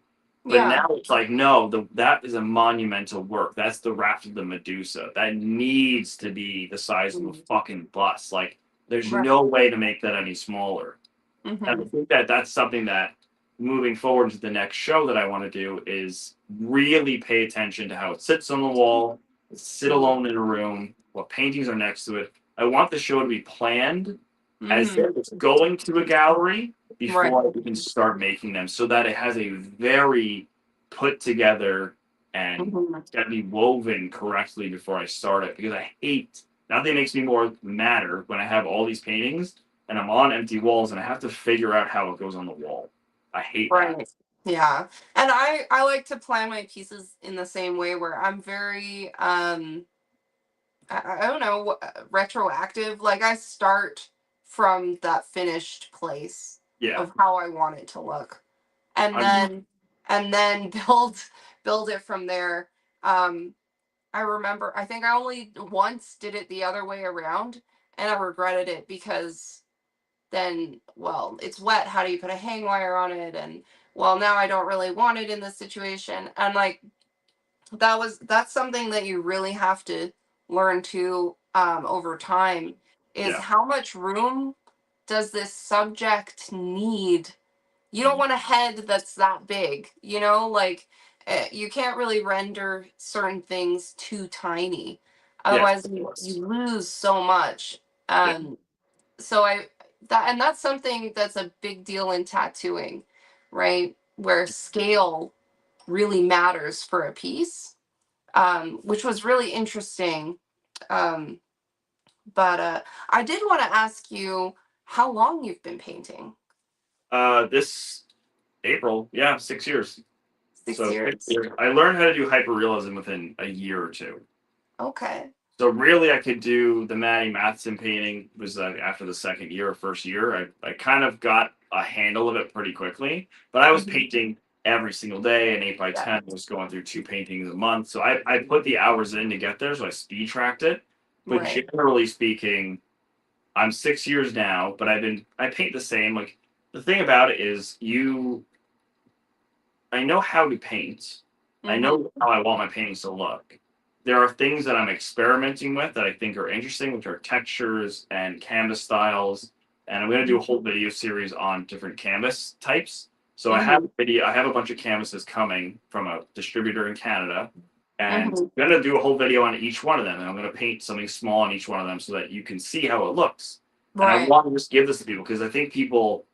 But Yeah. now it's like, no, that is a monumental work. That's the raft of the Medusa. That needs to be the size of a fucking bus. Like, there's Right. no way to make that any smaller. And I Hmm. think that that's something that moving forward to the next show that I want to do is really pay attention to how it sits on the wall, sit alone in a room, what paintings are next to it. I want the show to be planned as Hmm. if it's going to a gallery Right. before we can start making them so that it has a very put together and Hmm. it's got to be woven correctly before I start it because I hate nothing makes me more madder when I have all these paintings and I'm on empty walls and I have to figure out how it goes on the wall. I hate that. Right. Yeah. And I like to plan my pieces in the same way where I'm very I don't know, retroactive. Like I start from that finished place Yeah. of how I want it to look, and I'm then build it from there. Um, I remember, I think I only once did it the other way around, and I regretted it because then, well, it's wet. How do you put a hang wire on it? And well, now I don't really want it in this situation. And like that's something that you really have to learn to over time is yeah. how much room does this subject need. You don't want a head that's that big, like you can't really render certain things too tiny, Yeah. otherwise Of you course. lose so much. Yeah. So that's something that's a big deal in tattooing, right, where scale really matters for a piece, which was really interesting. Um, but I did want to ask you how long you've been painting. This April, yeah, 6 years. Six So years. I learned how to do hyperrealism within a year or two. Okay. So really, I could do the Matty Matheson painting was after the second year or first year. I kind of got a handle of it pretty quickly, but I was Mhm. painting every single day, and 8 by 10 was going through two paintings a month. So I put the hours in to get there, so I speed tracked it. But Right. generally speaking, I'm 6 years now, but I paint the same. Like the thing about it is I know how to paint. I Mm-hmm. know how I want my paintings to look. There are things that I'm experimenting with that I think are interesting, which are textures and canvas styles. And I'm going to do a whole video series on different canvas types. So Mm-hmm. I have a bunch of canvases coming from a distributor in Canada, and Mm-hmm. I'm going to do a whole video on each one of them. And I'm going to paint something small on each one of them so that you can see how it looks. And I Right. want to just give this to people because I think people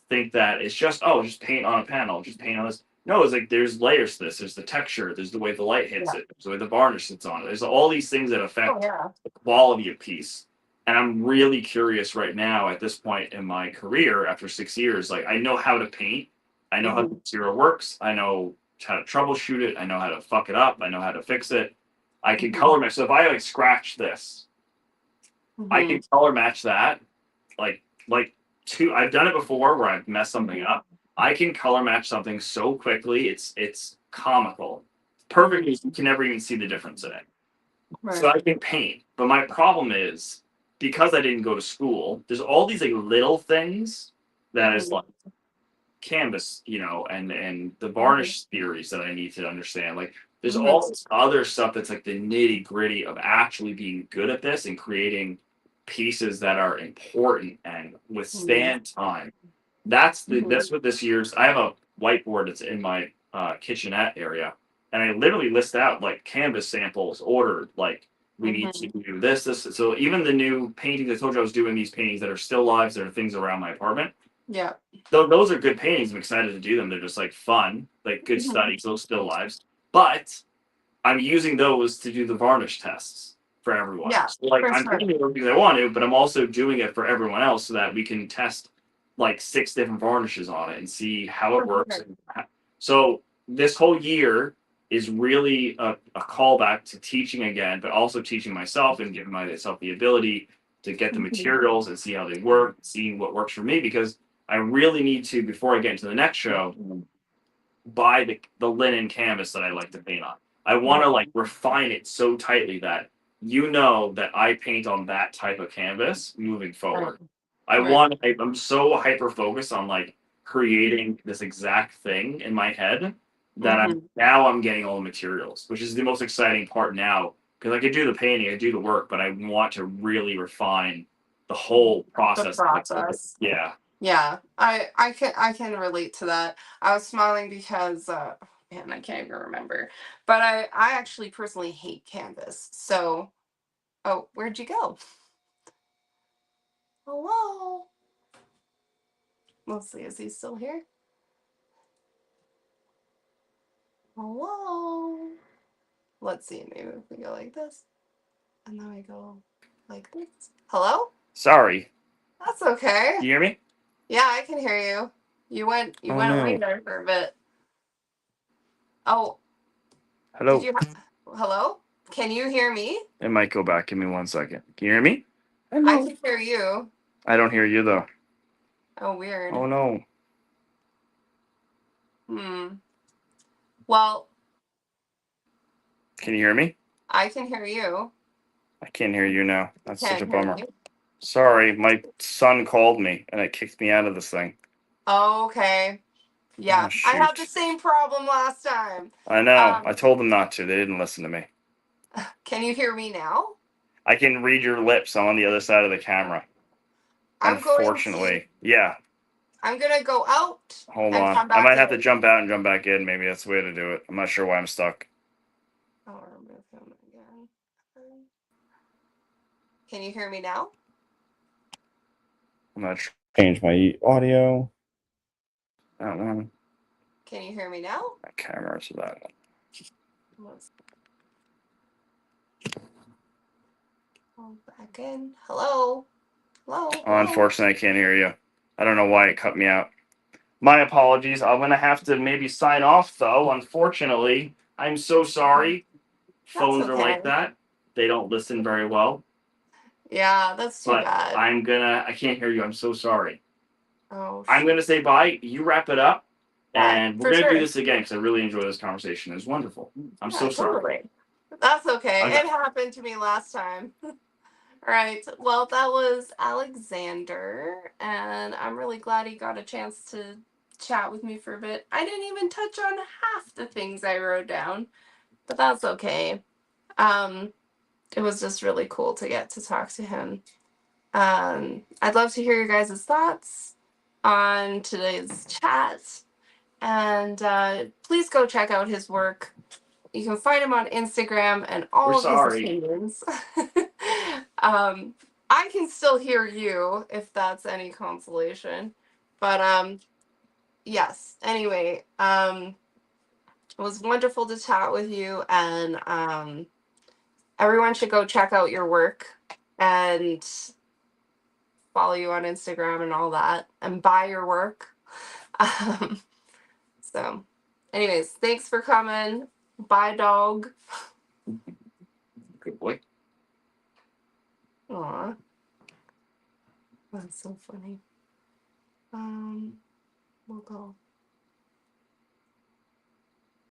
think that it's just just paint on a panel, just paint on this. No, it's like there's layers to this. There's the texture. There's the way the light hits Yeah. it. There's the way the varnish sits on it. There's all these things that Oh affect yeah. the quality of piece. And I'm really curious right now at this point in my career after 6 years. Like I know how to paint. I know how Mm-hmm. the material works. I know how to troubleshoot it. I know how to fuck it up. I know how to fix it. I can Mm-hmm. color match. So if I like scratch this, I Mm-hmm. can color match that like like two I've done it before where I've messed something Mm-hmm. up. I can color match something so quickly, it's comical. Mm-hmm. Perfectly, you can never even see the difference in it. So Right. I can paint. But my problem is because I didn't go to school, there's all these like little things that is Mm-hmm. like canvas, and the Mm-hmm. varnish theories that I need to understand. Like there's Mm-hmm. all this other stuff that's like the nitty gritty of actually being good at this and creating pieces that are important and Mm-hmm. withstand time. That's what this year's. I have a whiteboard that's in my kitchenette area, and I literally list out like canvas samples ordered. Like we need to Mm-hmm. do this. So even the new paintings, I told you I was doing these paintings that are still lives. That are things around my apartment. Yeah. Though those are good paintings. I'm excited to do them. They're just like fun, like good Mhm. studies. Those still lives, but I'm using those to do the varnish tests for everyone. Yeah, So like for I'm sure. doing it because I want to, but I'm also doing it for everyone else so that we can test like 6 different varnishes on it and see how it For works. sure. So this whole year is really a callback to teaching again, but also teaching myself and giving myself the ability to get the Mhm. materials and see how they work, seeing what works for me because I really need to before I get into the next show buy the linen canvas that I like to paint on. I want Yeah. to like refine it so tightly that you know that I paint on that type of canvas moving Right. forward. I Right. want I'm so hyper focused on like creating this exact thing in my head that Hmm. I'm getting all the materials, which is the most exciting part now because I could do the painting, I do the work, but I want to really refine the whole The process. Like, process. yeah, Yeah, I can relate to that. I was smiling because man, I can't even remember. But I actually personally hate canvas. So, oh, where'd you go? Hello. Let's see, is he still here? Hello. Let's see, maybe if we go like this, and then we go like this. Hello? sorry. That's okay. Do you hear me? Yeah, I can hear you. You Oh went away no. there for a bit. Oh, did Hello. you? Hello? Can you hear me? It might go back. Give me 1 second. Can you hear me? I Hello. can hear you. I don't hear you though. Oh, weird. Oh no. Hmm. Well, Can you hear me? I can hear you. I can't hear you now. You That's such a can't hear bummer. me. Sorry, my son called me and it kicked me out of this thing. Okay. Oh Yeah, I had the shoot. same problem last time. I know. I Um, told them not to. They didn't listen to me. can you hear me now? I can read your lips. I'm on the other side of the camera. I'm going to Unfortunately. Yeah. I'm gonna go out Hold and on. come I back might have to in. jump out and jump back in. Maybe that's the way to do it. I'm not sure why I'm stuck. I'll remove him again. Can you hear me now? I'm gonna change my audio. I don't know. Can you hear me now? My camera to that one. Let's go back in. Hello? Hello? Oh, Hello? unfortunately, I can't hear you. I don't know why it cut me out. My apologies. I'm gonna have to maybe sign off though. Unfortunately, I'm so sorry. That's Phones are okay. like that. They don't listen very well. Yeah, that's too But bad. I can't hear you. I'm so sorry. Oh, I'm gonna say bye. You wrap it up, yeah, and we're for gonna do sure. this again because I really enjoyed this conversation. It was wonderful. I'm so Yeah, sorry. totally. That's okay. Okay. It happened to me last time. All right. Well, that was Alexander, and I'm really glad he got a chance to chat with me for a bit. I didn't even touch on half the things I wrote down, but that's okay. Um, it was just really cool to get to talk to him. I'd love to hear your guys' thoughts on today's chat, and please go check out his work. You can find him on Instagram and We're all of his sorry. opinions. um, I can still hear you if that's any consolation. But yes. Anyway, it was wonderful to chat with you, and everyone should go check out your work and follow you on Instagram and all that, and buy your work. Um, so, anyways, thanks for coming. Bye, dog. Good boy. Aw, that's so funny. We'll go.